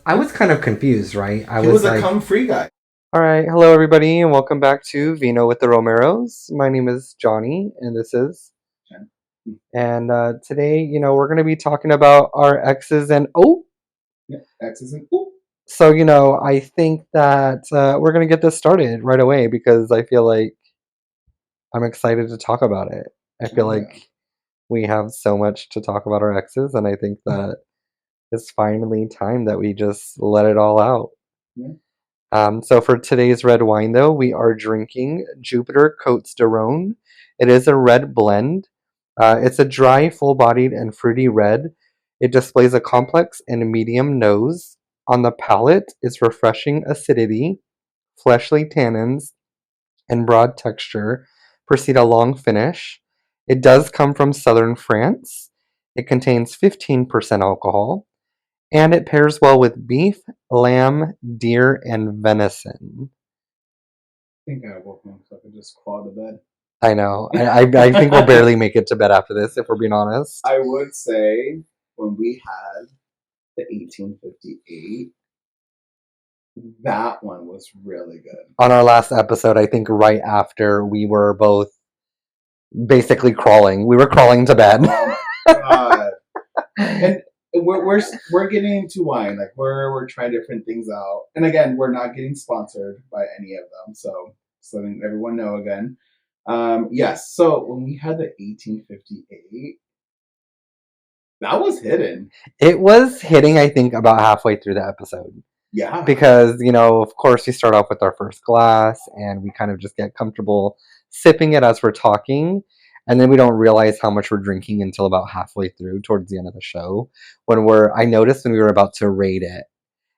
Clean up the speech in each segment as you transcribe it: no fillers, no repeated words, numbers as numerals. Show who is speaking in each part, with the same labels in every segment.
Speaker 1: I was kind of confused, right?
Speaker 2: He was a cum-free guy.
Speaker 1: All right, hello everybody, and welcome back to Vinowiththeromeros. My name is Johnny, and this is
Speaker 2: Jen.
Speaker 1: And today, we're going to be talking about our exes and
Speaker 2: Yeah, exes and
Speaker 1: So, I think that we're going to get this started right away because I feel like I'm excited to talk about it. I feel like we have so much to talk about our exes, and I think that it's finally time that we just let it all out.
Speaker 2: Yeah.
Speaker 1: So for today's red wine, though, we are drinking Jupiter Côtes de Rhône. It is a red blend. It's a dry, full-bodied, and fruity red. It displays a complex and medium nose. On the palate, it's refreshing acidity, fleshly tannins, and broad texture precede a long finish. It does come from southern France. It contains 15% alcohol, and it pairs well with beef, lamb, deer, and venison.
Speaker 2: I think I woke up so I could just crawl to bed.
Speaker 1: I know. I think we'll barely make it to bed after this, if we're being honest.
Speaker 2: I would say when we had the 1858, that one was really good.
Speaker 1: On our last episode, I think right after we were both basically crawling. We were crawling to bed.
Speaker 2: Oh my god. And we're getting into wine. Like we're trying different things out. And again, we're not getting sponsored by any of them. So letting everyone know again. Yes. So when we had the 1858, that was hidden.
Speaker 1: It was hitting, I think, about halfway through the episode.
Speaker 2: Yeah.
Speaker 1: Because, of course, we start off with our first glass and we kind of just get comfortable sipping it as we're talking. And then we don't realize how much we're drinking until about halfway through, towards the end of the show. I noticed when we were about to rate it,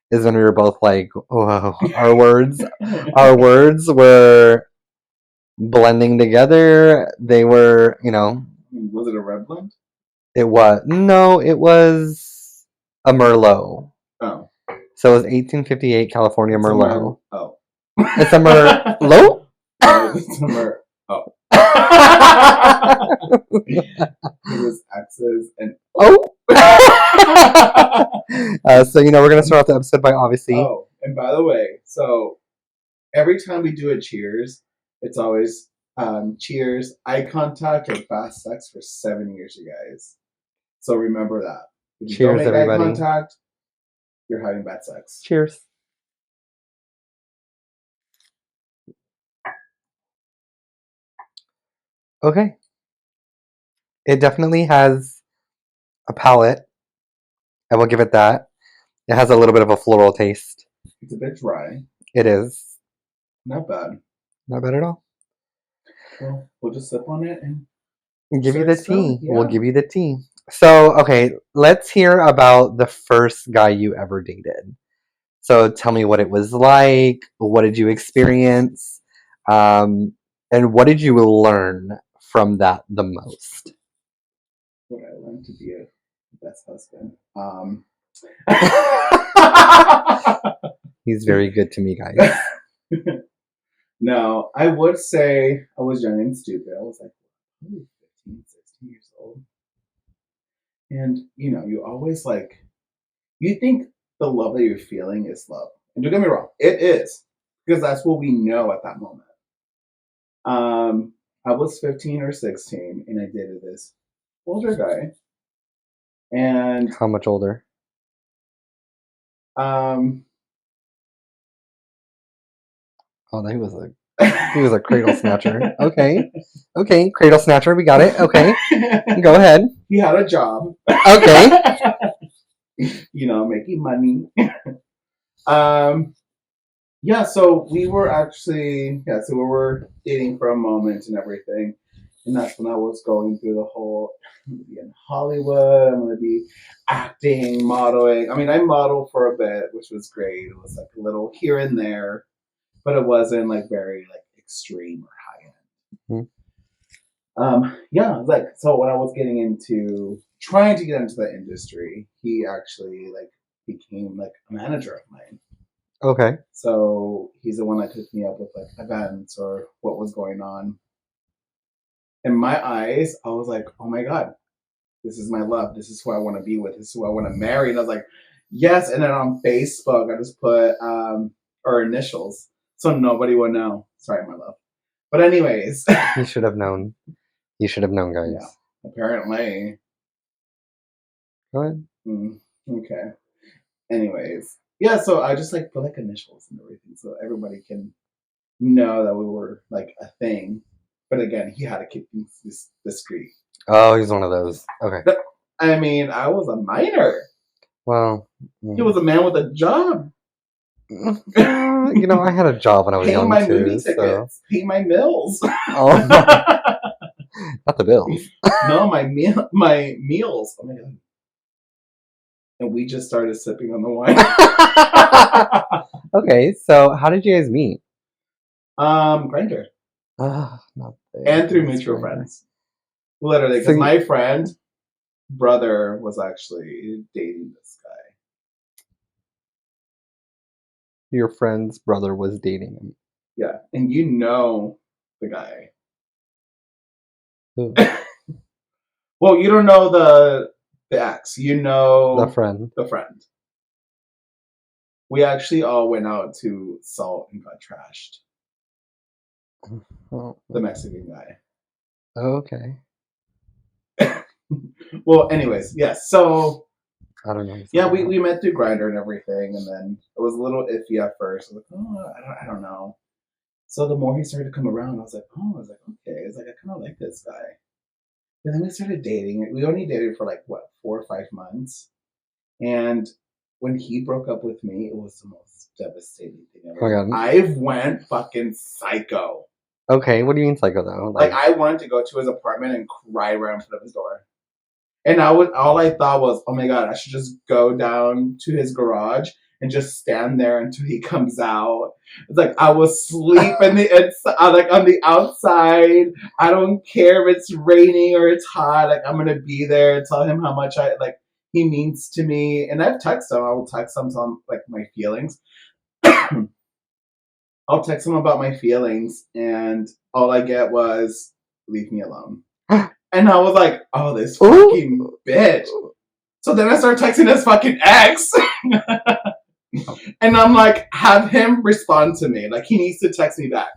Speaker 1: is when we were both like, "Whoa!" Our words were blending together. They were,
Speaker 2: Was it a red blend?
Speaker 1: It was a Merlot.
Speaker 2: Oh.
Speaker 1: So it was 1858 California Merlot. It's a Merlot?
Speaker 2: It's a Merlot. Oh. It was X's and
Speaker 1: so we're gonna start off the episode by obviously.
Speaker 2: Oh, and by the way, so every time we do a cheers, it's always cheers, eye contact, or fast sex for 7 years, you guys. So remember that. If you
Speaker 1: Cheers,
Speaker 2: don't make
Speaker 1: everybody.
Speaker 2: Eye contact, you're having bad sex.
Speaker 1: Cheers. Okay. It definitely has a palate. I will give it that. It has a little bit of a floral taste.
Speaker 2: It's a bit dry.
Speaker 1: It is.
Speaker 2: Not bad.
Speaker 1: Not bad at all.
Speaker 2: Well, we'll just sip on it and
Speaker 1: give you the tea.
Speaker 2: Yeah.
Speaker 1: We'll give you the tea. So, okay, let's hear about the first guy you ever dated. So tell me what it was like. What did you experience? And what did you learn from that the most?
Speaker 2: What I learned to be a best husband.
Speaker 1: He's very good to me, guys.
Speaker 2: No, I would say I was young and stupid. I was like 15, 16 years old. And, you always you think the love that you're feeling is love. And don't get me wrong, it is. Because that's what we know at that moment. I was 15 or 16 and I dated this older guy. And
Speaker 1: how much older? Oh, he was a cradle snatcher. Okay, cradle snatcher. We got it. Okay, go ahead.
Speaker 2: He had a job.
Speaker 1: Okay.
Speaker 2: Making money. Yeah. So we were actually so we were dating for a moment and everything, and that's when I was going through the whole. I'm gonna be in Hollywood. I'm gonna be acting, modeling. I mean, I modeled for a bit, which was great. It was like a little here and there. But it wasn't very extreme or high end. Yeah, so when I was trying to get into the industry, he actually became a manager of mine.
Speaker 1: Okay.
Speaker 2: So he's the one that took me up with events or what was going on. in my eyes, I was like, oh my God, this is my love. This is who I want to be with. This is who I want to marry. And I was like, yes. And then on Facebook, I just put our initials so nobody would know. Sorry, my love. But anyways,
Speaker 1: You should have known. You should have known,
Speaker 2: yeah,
Speaker 1: guys.
Speaker 2: apparently.
Speaker 1: Go ahead.
Speaker 2: Okay. Anyways, yeah. So I just like put like initials and everything, so everybody can know that we were like a thing. But again, he had to keep things discreet.
Speaker 1: Oh, he's one of those. Okay.
Speaker 2: I mean, I was a minor.
Speaker 1: Well,
Speaker 2: He was a man with a job.
Speaker 1: I had a job when I was
Speaker 2: Pay
Speaker 1: young
Speaker 2: my
Speaker 1: too,
Speaker 2: movie
Speaker 1: so.
Speaker 2: tickets. Pay my meals.
Speaker 1: Oh, not the bills.
Speaker 2: No, my meals. Oh my God. And we just started sipping on the wine.
Speaker 1: Okay, so how did you guys meet?
Speaker 2: Grinder.
Speaker 1: Not
Speaker 2: And through mutual friends. Literally, because my friend brother was actually dating this guy.
Speaker 1: Your friend's brother was dating him.
Speaker 2: Yeah, and you know the guy.
Speaker 1: Who?
Speaker 2: Well, you don't know the ex. You know
Speaker 1: The friend.
Speaker 2: The friend. We actually all went out to Salt and got trashed.
Speaker 1: Oh.
Speaker 2: The Mexican guy.
Speaker 1: Okay.
Speaker 2: Well, anyways, yes. So
Speaker 1: I don't know.
Speaker 2: yeah, we met through Grinder and everything, and then it was a little iffy at first. I was like, oh, I don't know. So the more he started to come around, I was like, okay. It's like I kind of like this guy. And then we started dating. We only dated for like what 4 or 5 months, and when he broke up with me, it was the most devastating thing ever.
Speaker 1: Oh my God.
Speaker 2: I went fucking psycho.
Speaker 1: Okay, what do you mean psycho though?
Speaker 2: Like I wanted to go to his apartment and cry right in front of his door. And all I thought was, oh my God, I should just go down to his garage and just stand there until he comes out. It's like I will sleep in the inside, like on the outside. I don't care if it's raining or it's hot. Like I'm gonna be there and tell him how much he means to me. And I've texted him. I will text him some like my feelings. I'll text him about my feelings, and all I get was leave me alone. And I was like, oh, this fucking bitch. So then I started texting his fucking ex. And I'm like, have him respond to me. Like, he needs to text me back.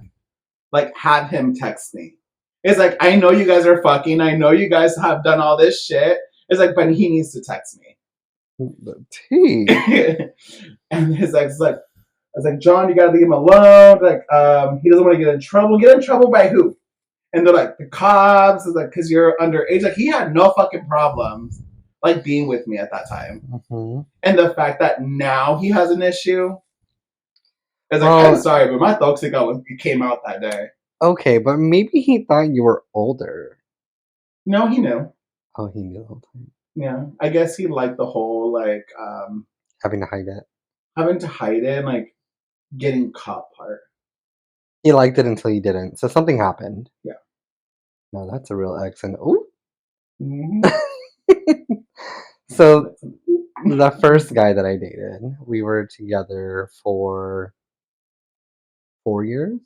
Speaker 2: Like, have him text me. It's like, I know you guys are fucking. I know you guys have done all this shit. It's like, but he needs to text me.
Speaker 1: The tea.
Speaker 2: And his ex is like, I was like, John, you gotta leave him alone. Like, he doesn't want to get in trouble. Get in trouble by who? And they're like, the cops. It's like, because you're underage. Like, he had no fucking problems, like, being with me at that time.
Speaker 1: Mm-hmm.
Speaker 2: And the fact that now he has an issue. It's like, I'm sorry, but my toxic came out that day.
Speaker 1: Okay, but maybe he thought you were older.
Speaker 2: No, he knew.
Speaker 1: Oh, he knew the whole time.
Speaker 2: Yeah. I guess he liked the whole, like,
Speaker 1: having to hide it.
Speaker 2: Having to hide it and, like, getting caught part.
Speaker 1: He liked it until you didn't. So something happened.
Speaker 2: Yeah.
Speaker 1: No, that's a real ex. And ooh. Mm-hmm. So the first guy that I dated, we were together for 4 years.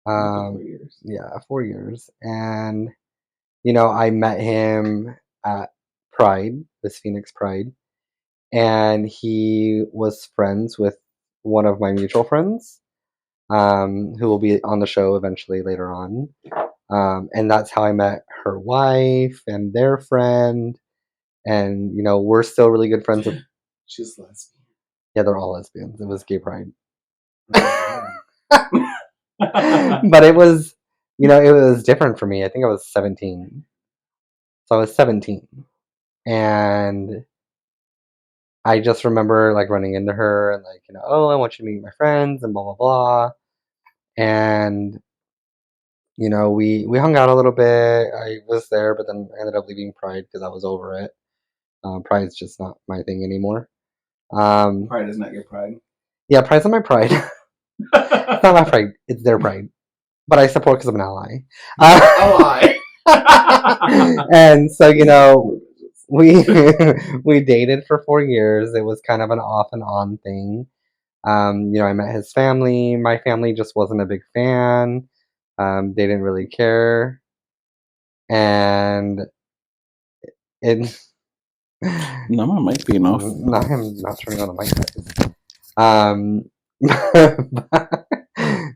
Speaker 2: 4 years.
Speaker 1: Yeah, 4 years. And I met him at Pride, this Phoenix Pride, and he was friends with one of my mutual friends, who will be on the show eventually later on. And that's how I met her wife and their friend. And, we're still really good friends with.
Speaker 2: She's lesbian.
Speaker 1: Yeah, they're all lesbians. It was gay pride. But it was, it was different for me. I think I was 17. So I was 17. And I just remember like running into her and like, oh, I want you to meet my friends and blah, blah, blah. And, we hung out a little bit. I was there, but then I ended up leaving Pride because I was over it. Pride's just not my thing anymore.
Speaker 2: Pride is not your pride.
Speaker 1: Yeah, Pride's not my pride. It's not my pride. It's their pride. But I support because I'm an ally.
Speaker 2: Ally.
Speaker 1: And so, we we dated for 4 years. It was kind of an off and on thing. I met his family. My family just wasn't a big fan. They didn't really care. and it.
Speaker 2: No, it might be enough.
Speaker 1: No, I'm not turning on the mic.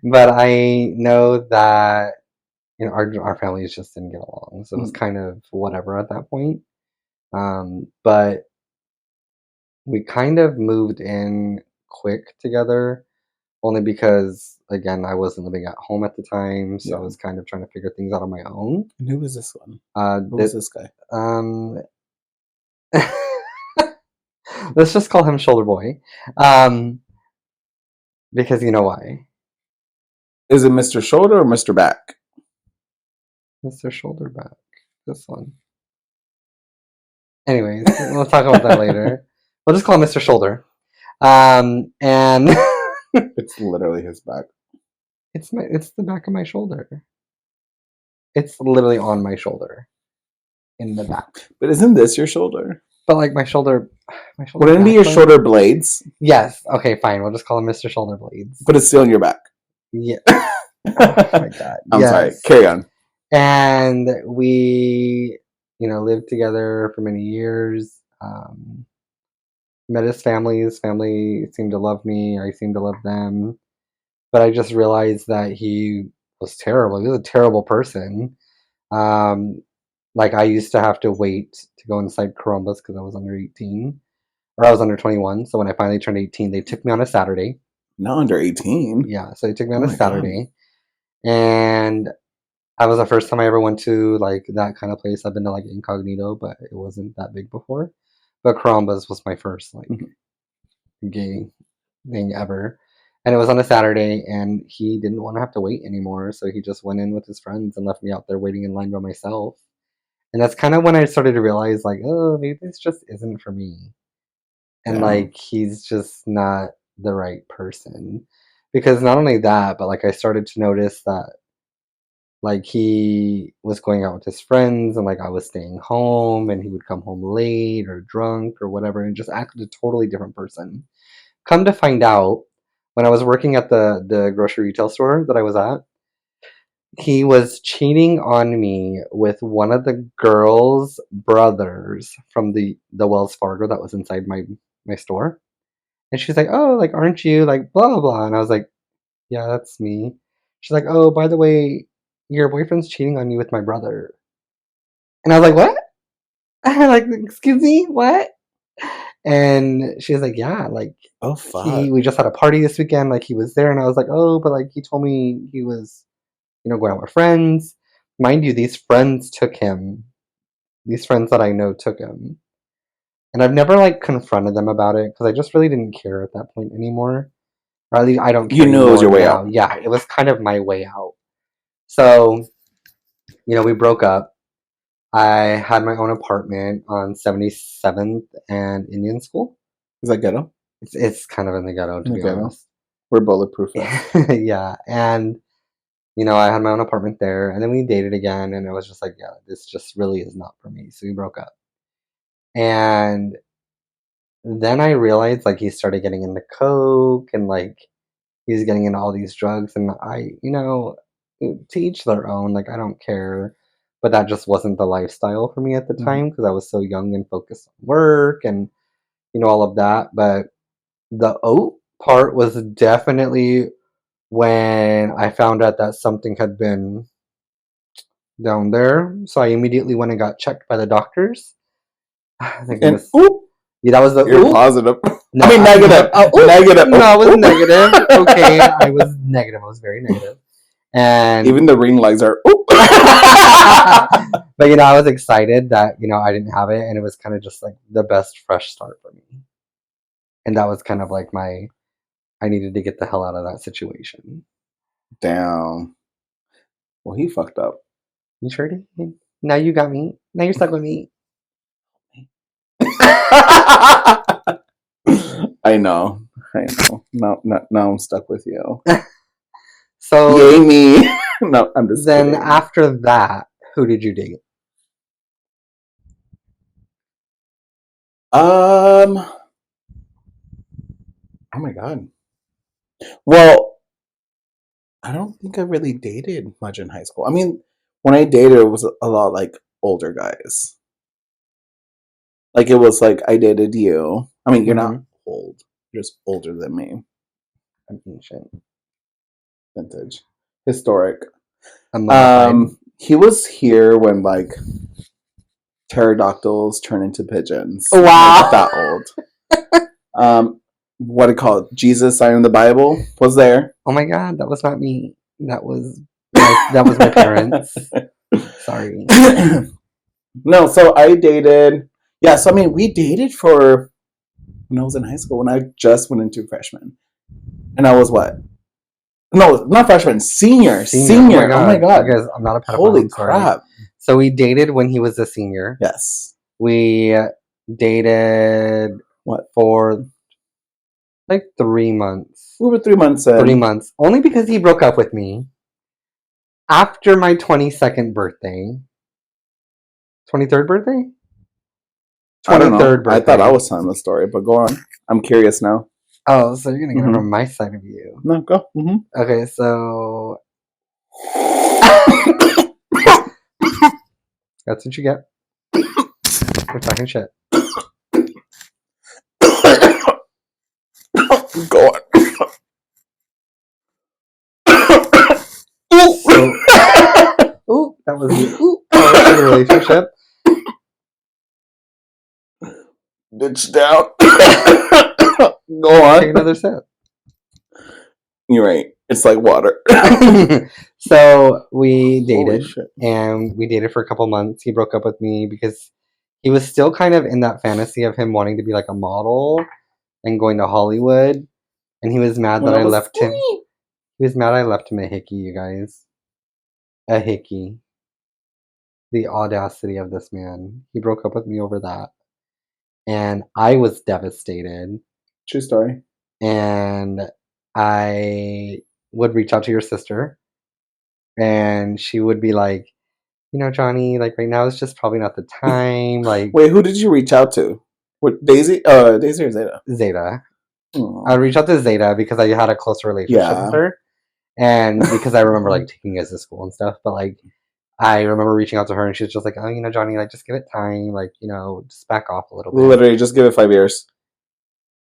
Speaker 1: But I know that our families just didn't get along, so it was kind of whatever at that point. But we kind of moved in quick together, only because again I wasn't living at home at the time, so I was kind of trying to figure things out on my own.
Speaker 2: And who was this one? Who was this guy?
Speaker 1: Let's just call him Shoulder Boy, because you know why.
Speaker 2: Is it Mr. Shoulder or Mr. Back?
Speaker 1: Mr. Shoulderback. This one. Anyways, we'll talk about that later. We'll just call him Mr. Shoulder. And
Speaker 2: it's literally his back.
Speaker 1: It's the back of my shoulder. It's literally on my shoulder. In the back.
Speaker 2: But isn't this your shoulder?
Speaker 1: But like my shoulder
Speaker 2: wouldn't it be your shoulder blades?
Speaker 1: Yes. Okay, fine. We'll just call him Mr. Shoulder Blades.
Speaker 2: But it's still in your back.
Speaker 1: Yeah. Oh my god.
Speaker 2: I'm sorry. Carry on.
Speaker 1: And we, lived together for many years. Met his family. His family seemed to love me. I seemed to love them. But I just realized that he was terrible. He was a terrible person. Like I used to have to wait to go inside Columbus because I was under 18. Or I was under 21. So when I finally turned 18, they took me on a Saturday.
Speaker 2: Not under 18?
Speaker 1: Yeah, so they took me on a Saturday. God. And that was the first time I ever went to like that kind of place. I've been to like Incognito, but it wasn't that big before. But Columbus was my first like gay thing ever. And it was on a Saturday, and he didn't want to have to wait anymore. So he just went in with his friends and left me out there waiting in line by myself. And that's kind of when I started to realize, like, oh, maybe this just isn't for me. And, like, he's just not the right person. Because not only that, but, like, I started to notice that, like, he was going out with his friends, and, like, I was staying home, and he would come home late or drunk or whatever, and just act like a totally different person. Come to find out, when I was working at the grocery retail store that I was at, he was cheating on me with one of the girls' brothers from the Wells Fargo that was inside my store. And she's like, oh, like, aren't you like blah, blah, blah. And I was like, yeah, that's me. She's like, oh, by the way, your boyfriend's cheating on you with my brother. And I was like, what? Like, excuse me, what? And she was like, yeah, like,
Speaker 2: oh, fuck.
Speaker 1: We just had a party this weekend. Like, he was there. And I was like, oh, but like, he told me he was going out with friends. Mind you, these friends took him. These friends that I know took him. And I've never, like, confronted them about it because I just really didn't care at that point anymore. Or at least I don't care.
Speaker 2: You knew it was your way out.
Speaker 1: Yeah, it was kind of my way out. So, we broke up. I had my own apartment on 77th and Indian School.
Speaker 2: Is that ghetto?
Speaker 1: It's kind of in the ghetto, to be honest.
Speaker 2: We're bulletproof.
Speaker 1: Yeah, and I had my own apartment there, and then we dated again, and I was just like, yeah, this just really is not for me. So we broke up. And then I realized, like, he started getting into coke, and, like, he's getting into all these drugs, and I, to each their own, like, I don't care. But that just wasn't the lifestyle for me at the time, because I was so young and focused on work and, all of that. But the oat part was definitely when I found out that something had been down there. So I immediately went and got checked by the doctors.
Speaker 2: And
Speaker 1: yeah, that was the
Speaker 2: You're positive.
Speaker 1: No,
Speaker 2: I mean negative. Negative.
Speaker 1: No, I was negative. Okay, I was negative. I was very negative. And
Speaker 2: even the ring lights are
Speaker 1: But I was excited that I didn't have it, and it was kind of just like the best fresh start for me. And that was kind of like I needed to get the hell out of that situation.
Speaker 2: Damn. Well, he fucked up.
Speaker 1: You sure did? Now you got me. Now you're stuck with me.
Speaker 2: I know. Now I'm stuck with you.
Speaker 1: So
Speaker 2: yay me. No, I'm just
Speaker 1: then
Speaker 2: kidding.
Speaker 1: After that, who did you date?
Speaker 2: Oh my god. Well, I don't think I really dated much in high school. I mean, when I dated, it was a lot like older guys. Like it was like I dated you. I mean, you're not old. You're just older than me.
Speaker 1: I'm ancient.
Speaker 2: Vintage. Historic.
Speaker 1: Mummified.
Speaker 2: He was here when like pterodactyls turn into pigeons.
Speaker 1: Wow.
Speaker 2: Like, that old. What it called? Jesus signing the Bible was there.
Speaker 1: Oh my god, that was not me. That was my parents. Sorry.
Speaker 2: No, so I dated. Yeah, so I mean, we dated for when I was in high school. When I just went into freshman, and I was what? No, not freshman. Senior. Oh my god.
Speaker 1: You guys, I'm not a pedophile.
Speaker 2: Holy crap!
Speaker 1: So we dated when he was a senior.
Speaker 2: Yes.
Speaker 1: We dated for like 3 months.
Speaker 2: We were 3 months in.
Speaker 1: 3 months. Only because he broke up with me after my 22nd birthday. 23rd birthday?
Speaker 2: 23rd birthday. I thought I was telling the story, but go on. I'm curious now.
Speaker 1: Oh, so you're going to get it from my side of you.
Speaker 2: No, go.
Speaker 1: Okay, so... That's what you get. We're talking shit.
Speaker 2: Go on.
Speaker 1: Ooh, that was a relationship.
Speaker 2: Ditch down. Go on.
Speaker 1: Take another sip.
Speaker 2: You're right. It's like water.
Speaker 1: So we dated, and we dated for a couple months. He broke up with me because he was still kind of in that fantasy of him wanting to be like a model and going to Hollywood. And he was mad that I left him. He was mad I left him a hickey, you guys. A hickey. The audacity of this man. He broke up with me over that. And I was devastated.
Speaker 2: True story.
Speaker 1: And I would reach out to your sister. And she would be like, you know, Johnny, like right now it's just probably not the time. Like,
Speaker 2: wait, who did you reach out to? What, Daisy? Daisy or Zeta?
Speaker 1: Zeta. I would reach out to Zeta because I had a closer relationship with her. And because I remember like taking you guys to school and stuff. But like, I remember reaching out to her and she was just like, oh, you know, Johnny, like just give it time. Like, you know, just back off a little bit.
Speaker 2: Literally, just give it 5 years.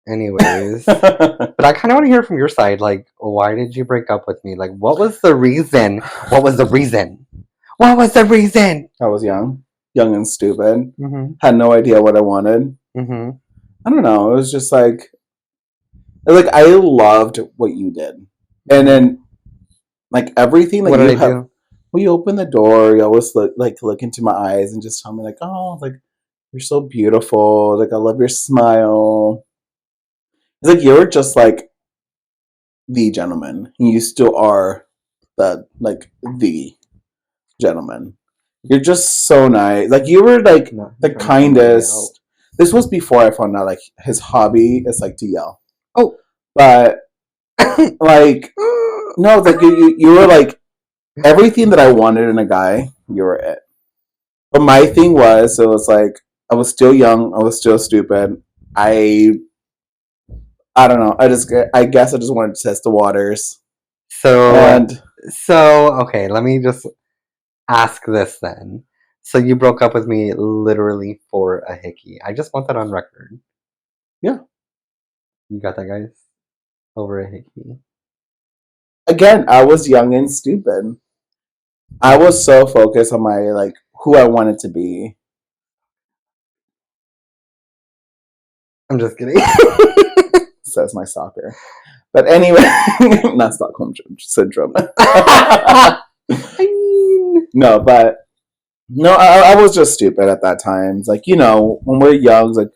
Speaker 1: Anyways. But I kind of want to hear from your side. Like, why did you break up with me? Like, what was the reason? What was the reason? What was the reason?
Speaker 2: I was young and stupid. Had no idea what I wanted. I don't know. It was just like I loved what you did, and then like everything that you have. Well, you open the door. You always look into my eyes and just tell me like, oh, like you're so beautiful. Like I love your smile. It's like you're just like the gentleman. You still are the gentleman. You're just so nice. Like you were like the kindest. This was before I found out like his hobby is like to yell.
Speaker 1: Oh,
Speaker 2: but like no, it's like you were like everything that I wanted in a guy. You were it. But my thing was, it was like I was still young. I was still stupid. I don't know. I guess I just wanted to test the waters.
Speaker 1: So okay, let me just ask this then. So you broke up with me literally for a hickey. I just want that on record.
Speaker 2: Yeah.
Speaker 1: You got that, guys? Over a hickey.
Speaker 2: Again, I was young and stupid. I was so focused on my like who I wanted to be.
Speaker 1: I'm just kidding.
Speaker 2: Says my stalker. But anyway, not Stockholm syndrome. No, but no, I was just stupid at that time. It's like, you know, when we're young, it's like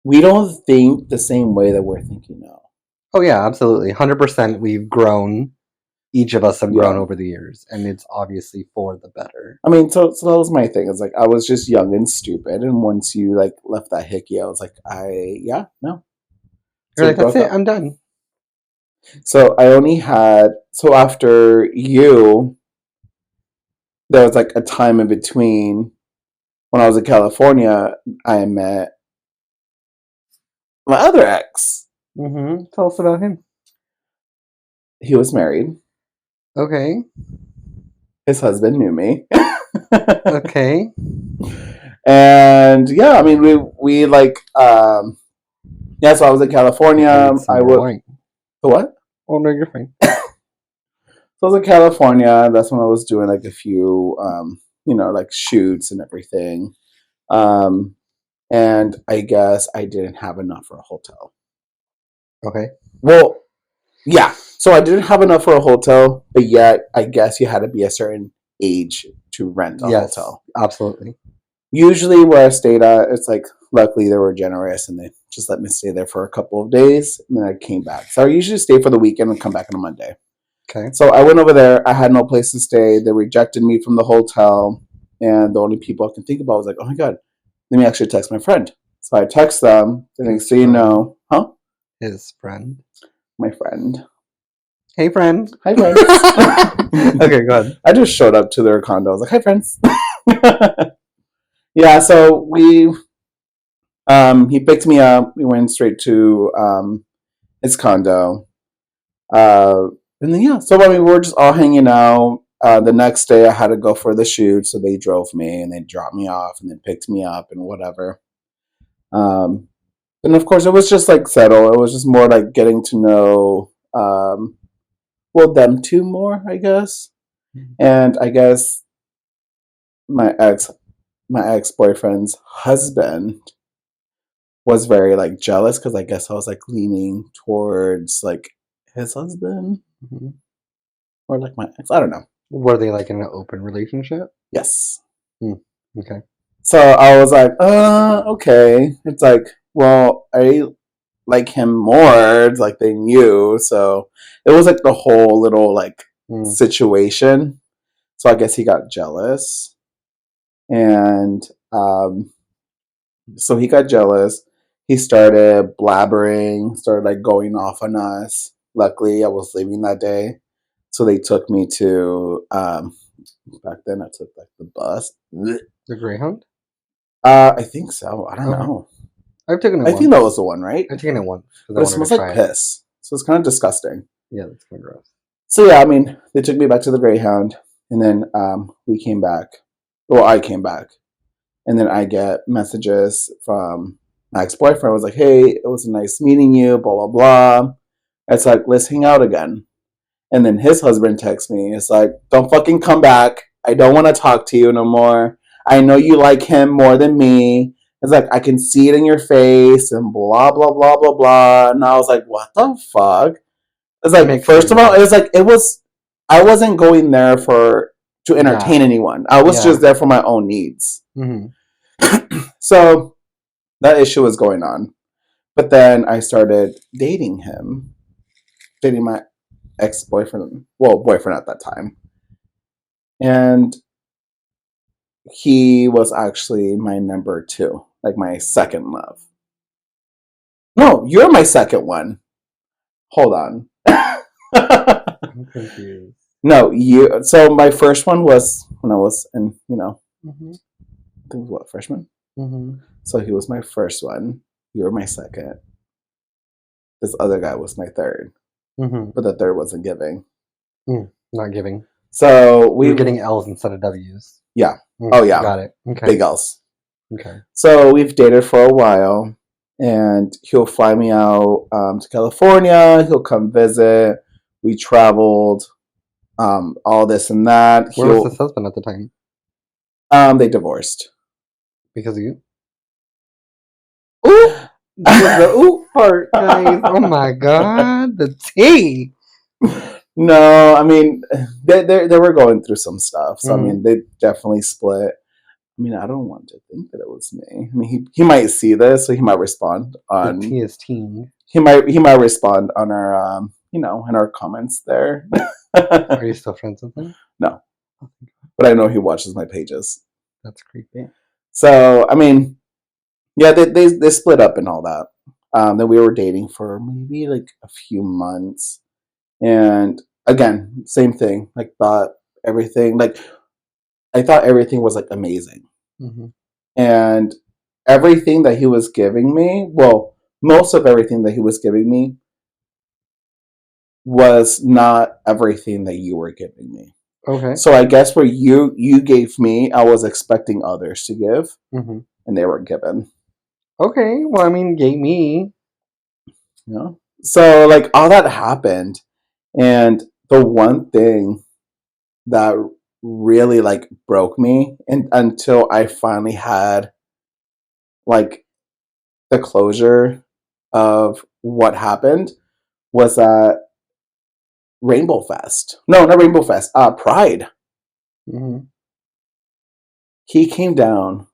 Speaker 2: we don't think the same way that we're thinking now.
Speaker 1: Oh yeah, absolutely. 100% we've grown. Each of us have grown over the years, and it's obviously for the better.
Speaker 2: I mean, so that was my thing. It's like I was just young and stupid, and once you like left that hickey, I was like, no.
Speaker 1: You're like, that's it, I'm done.
Speaker 2: So I only had after you, there was like a time in between. When I was in California, I met my other ex.
Speaker 1: Tell us about him.
Speaker 2: He was married.
Speaker 1: Okay.
Speaker 2: his husband knew me.
Speaker 1: Okay.
Speaker 2: And yeah, I mean, we like, yeah. So I was in California.
Speaker 1: I need some
Speaker 2: I
Speaker 1: more
Speaker 2: would
Speaker 1: wine.
Speaker 2: what?
Speaker 1: Oh no, you're fine.
Speaker 2: So I was in California. That's when I was doing like a few, like shoots and everything. Um, and I guess I didn't have enough for a hotel.
Speaker 1: Okay.
Speaker 2: Well, yeah. So I didn't have enough for a hotel, but yet I guess you had to be a certain age to rent a
Speaker 1: Yes,
Speaker 2: hotel.
Speaker 1: absolutely.
Speaker 2: Usually, where I stayed at, it's like luckily they were generous and they just let me stay there for a couple of days, and then I came back. So I usually stay for the weekend and come back on a Monday.
Speaker 1: Okay.
Speaker 2: So I went over there. I had no place to stay. They rejected me from the hotel, and the only people I can think about was like, "Oh my god, let me actually text my friend." So I text them. The next thing you know,
Speaker 1: His friend.
Speaker 2: my friend.
Speaker 1: Hey, friend.
Speaker 2: Hi, friends.
Speaker 1: Okay, go ahead.
Speaker 2: I just showed up to their condo. I was like, "Hi, friends." Yeah. So he picked me up. We went straight to his condo. And then yeah, so I mean, we were just all hanging out. The next day, I had to go for the shoot, so they drove me and they dropped me off and then picked me up and whatever. Um, and of course, it was just like settle. It was just more like getting to know, them two more, I guess. And I guess my ex, my ex boyfriend's husband was very like jealous because I guess I was like leaning towards like his husband
Speaker 1: Mm-hmm.
Speaker 2: or like my ex. I don't know.
Speaker 1: Were they like in an open relationship?
Speaker 2: Yes.
Speaker 1: Okay.
Speaker 2: So I was like, okay. It's like, well, I like him more, like than you. So it was like the whole little like situation. So I guess he got jealous. And so he got jealous. He started blabbering, started like going off on us. Luckily, I was leaving that day. So they took me to, back then I took like the bus.
Speaker 1: The Greyhound?
Speaker 2: I think so. I don't know.
Speaker 1: I've taken it
Speaker 2: I
Speaker 1: once.
Speaker 2: think that was the one, right?
Speaker 1: I've taken it once because I
Speaker 2: But it
Speaker 1: wanted
Speaker 2: smells
Speaker 1: to
Speaker 2: like
Speaker 1: try it.
Speaker 2: piss. So it's kind of disgusting.
Speaker 1: Yeah, that's kind of gross.
Speaker 2: So yeah, I mean, they took me back to the Greyhound, and then we came back. Well, I came back, and then I get messages from my ex-boyfriend. I was like, "Hey, it was nice meeting you." Blah blah blah. It's like, let's hang out again. And then his husband texts me. It's like, "Don't fucking come back. I don't want to talk to you no more. I know you like him more than me." It's like, I can see it in your face and blah blah blah blah blah. And I was like, what the fuck? It's like, first of all, it was like I wasn't going there to entertain anyone. I was just there for my own needs.
Speaker 1: Mm-hmm.
Speaker 2: So that issue was going on. But then I started dating my ex-boyfriend, boyfriend at that time. And he was actually my number two, like my second love. No, you're my second one. Hold on.
Speaker 1: I'm confused.
Speaker 2: No, you. So my first one was when I was in,
Speaker 1: Mm-hmm.
Speaker 2: I think it was what, freshman?
Speaker 1: Mm-hmm.
Speaker 2: So he was my first one. You were my second. This other guy was my third.
Speaker 1: Mm-hmm.
Speaker 2: But the third wasn't giving.
Speaker 1: Not giving.
Speaker 2: So
Speaker 1: we were getting L's instead of W's.
Speaker 2: Yeah. Oh yeah.
Speaker 1: Got it. Okay.
Speaker 2: Big L's.
Speaker 1: Okay.
Speaker 2: So we've dated for a while, and he'll fly me out to California. He'll come visit. We traveled, all this and that.
Speaker 1: Where was his husband at the time?
Speaker 2: They divorced.
Speaker 1: Because of you? Ooh! The ooh part, guys. Oh my god. The tea!
Speaker 2: No, I mean, they were going through some stuff. So, I mean, they definitely split. I mean, I don't want to think that it was me. I mean, he might see this, so he might respond on.
Speaker 1: The tea is tea.
Speaker 2: He might respond on our, in our comments there.
Speaker 1: Are you still friends with him?
Speaker 2: No. But I know he watches my pages.
Speaker 1: That's creepy.
Speaker 2: So, I mean, yeah, they split up and all that. Then we were dating for maybe like a few months. And again, same thing. Like, I thought everything was like amazing.
Speaker 1: Mm-hmm.
Speaker 2: And everything that he was giving me, most of everything that he was giving me was not everything that you were giving me.
Speaker 1: Okay.
Speaker 2: So I guess where you gave me, I was expecting others to give,
Speaker 1: Mm-hmm.
Speaker 2: and they weren't given.
Speaker 1: Okay. Well, I mean, gave me.
Speaker 2: You know? So like all that happened, and the one thing that really like broke me, and until I finally had like the closure of what happened, was at Rainbow Fest. No, not Rainbow Fest. Pride.
Speaker 1: Mm-hmm.
Speaker 2: He came down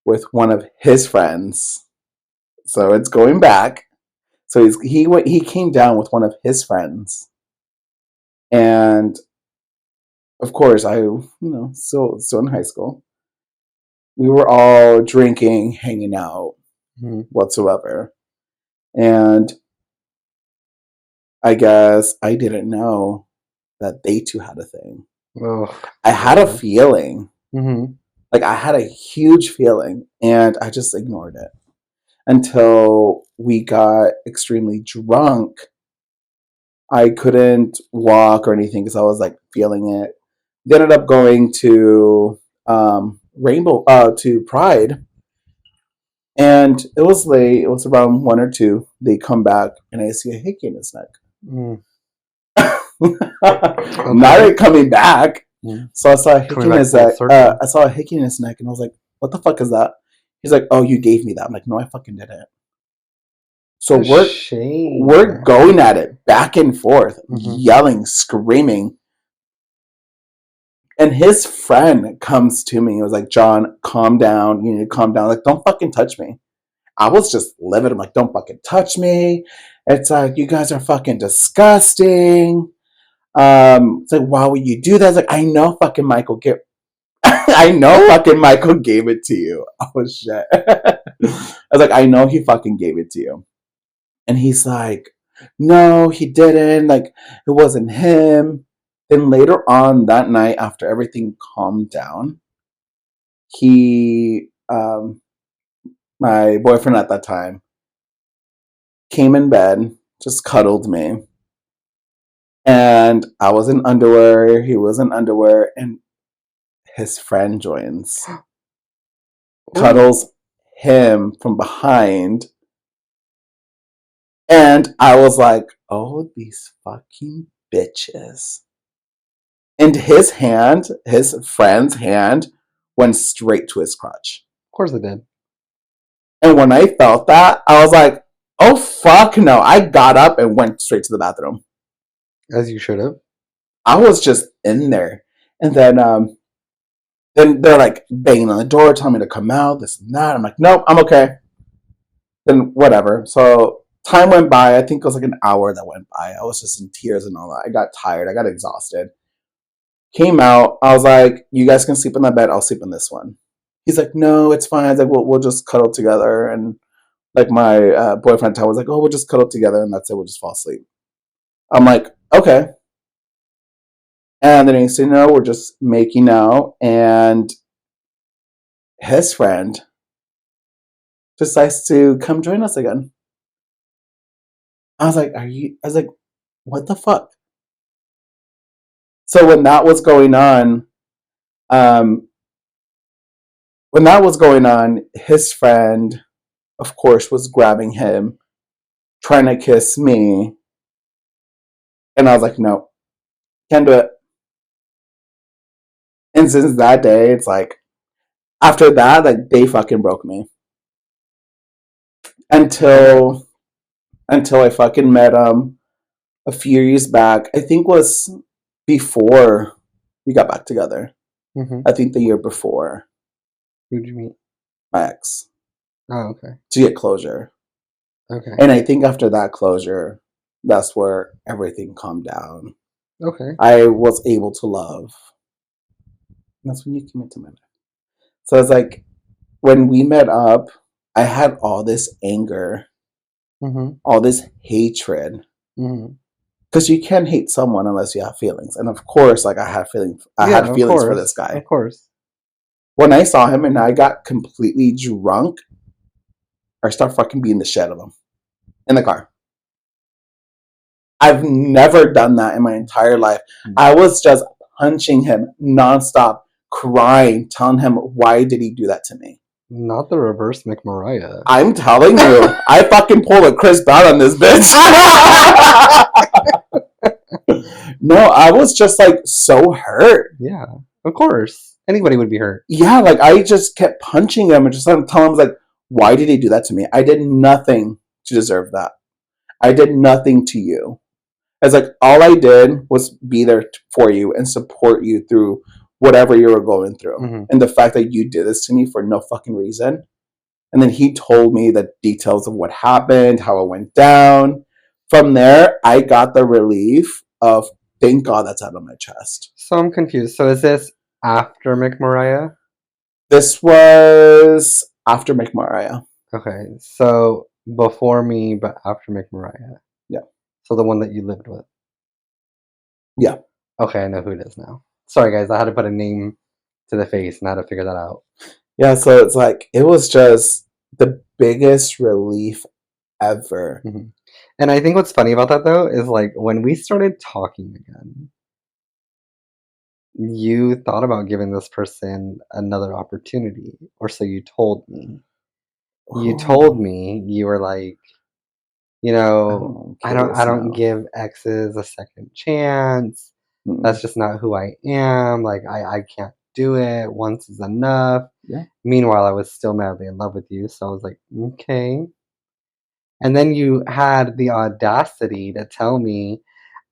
Speaker 2: with one of his friends. So it's going back. So he came down with one of his friends, and of course still in high school. We were all drinking, hanging out,
Speaker 1: Mm-hmm.
Speaker 2: whatsoever, and I guess I didn't know that they two had a thing.
Speaker 1: Oh,
Speaker 2: I had a
Speaker 1: Lord.
Speaker 2: feeling,
Speaker 1: Mm-hmm.
Speaker 2: like I had a huge feeling, and I just ignored it until we got extremely drunk. I couldn't walk or anything because I was like feeling it. They ended up going to to Pride, and it was late. It was around 1 or 2. They come back, and I see a hickey in his neck.
Speaker 1: Mm.
Speaker 2: Not
Speaker 1: Okay.
Speaker 2: it coming back.
Speaker 1: Mm.
Speaker 2: So I saw a hickey
Speaker 1: Coming
Speaker 2: in
Speaker 1: back
Speaker 2: his
Speaker 1: full
Speaker 2: neck.
Speaker 1: circle.
Speaker 2: I saw a hickey in his neck, and I was like, "What the fuck is that?" He's like, "Oh, you gave me that." I'm like, "No, I fucking didn't." So
Speaker 1: A
Speaker 2: we're
Speaker 1: shame.
Speaker 2: going at it back and forth,
Speaker 1: Mm-hmm.
Speaker 2: yelling, screaming. And his friend comes to me and was like, "John, calm down. You need to calm down. Like, don't fucking touch me." I was just livid. I'm like, "Don't fucking touch me." It's like, "You guys are fucking disgusting." It's like, "Why would you do that?" It's like, "I know fucking Michael get I know fucking Michael gave it to you." Oh shit. I was like, "I know he fucking gave it to you." And he's like, "No, he didn't. Like, it wasn't him." Then later on that night, after everything calmed down, he, my boyfriend at that time, came in bed, just cuddled me. And I was in underwear, he was in underwear, and his friend joins,
Speaker 1: Ooh.
Speaker 2: cuddles him from behind. And I was like, "Oh, these fucking bitches." And his friend's hand, went straight to his crotch.
Speaker 1: Of course it did.
Speaker 2: And when I felt that, I was like, "Oh fuck no." I got up and went straight to the bathroom.
Speaker 1: As you should have.
Speaker 2: I was just in there. And then they're like banging on the door, telling me to come out, this and that. I'm like, "Nope, I'm okay." Then whatever. So time went by. I think it was like an hour that went by. I was just in tears and all that. I got tired. I got exhausted. Came out. I was like, "You guys can sleep in that bed. I'll sleep in this one." He's like, "No, it's fine." I was like, "We'll just cuddle together." And like my boyfriend was like, "Oh, we'll just cuddle together and that's it. We'll just fall asleep." I'm like, "Okay." And then next thing you know, we're just making out, and his friend decides to come join us again. I was like, I was like, "What the fuck?" So um, when that was going on, his friend, of course, was grabbing him, trying to kiss me. And I was like, "No, can't do it." And since that day, it's like, after that, like, they fucking broke me.
Speaker 1: Okay.
Speaker 2: Until I fucking met a few years back. I think was before we got back together.
Speaker 1: Mm-hmm.
Speaker 2: I think the year before,
Speaker 1: Who'd you meet?
Speaker 2: my ex,
Speaker 1: Oh, okay.
Speaker 2: to get closure.
Speaker 1: Okay.
Speaker 2: And I think after that closure, that's where everything calmed down.
Speaker 1: Okay.
Speaker 2: I was able to love. And that's when you came into my life. So it's like, when we met up, I had all this anger,
Speaker 1: Mm-hmm.
Speaker 2: all this hatred.
Speaker 1: Mm-hmm.
Speaker 2: Because you can't hate someone unless you have feelings. And of course, like, I had feelings. I
Speaker 1: Yeah,
Speaker 2: had
Speaker 1: of
Speaker 2: feelings for this
Speaker 1: course.
Speaker 2: guy.
Speaker 1: Of course.
Speaker 2: When I saw him and I got completely drunk, I started fucking beating the shit out of him in the car. I've never done that in my entire life. I was just punching him nonstop, crying, telling him, why did he do that to me?
Speaker 1: Not the reverse McMariah.
Speaker 2: I'm telling you, I fucking pulled a Chris Brown on this bitch. No, I was just like so hurt.
Speaker 1: Yeah, of course. Anybody would be hurt.
Speaker 2: Yeah, like I just kept punching him and just telling him, like, why did he do that to me? I did nothing to deserve that. I did nothing to you. It's like all I did was be there for you and support you through whatever you were going through.
Speaker 1: Mm-hmm.
Speaker 2: And the fact that you did this to me for no fucking reason. And then he told me the details of what happened, how it went down. From there, I got the relief of, thank God that's out of my chest.
Speaker 1: So I'm confused. So is this after McMariah?
Speaker 2: This was after McMariah.
Speaker 1: Okay, so before me, but after McMariah.
Speaker 2: Yeah.
Speaker 1: So the one that you lived with.
Speaker 2: Yeah.
Speaker 1: Okay, I know who it is now. Sorry, guys, I had to put a name to the face and I had to figure that out.
Speaker 2: Yeah, so it's like, it was just the biggest relief ever.
Speaker 1: Mm-hmm. And I think what's funny about that, though, is like when we started talking again, you thought about giving this person another opportunity, or so you told me. You told me, you were like, you know, I don't give exes a second chance.
Speaker 2: Mm-mm.
Speaker 1: That's just not who I am. Like I can't do it. Once is enough.
Speaker 2: Yeah.
Speaker 1: Meanwhile, I was still madly in love with you, so I was like, okay. And then you had the audacity to tell me,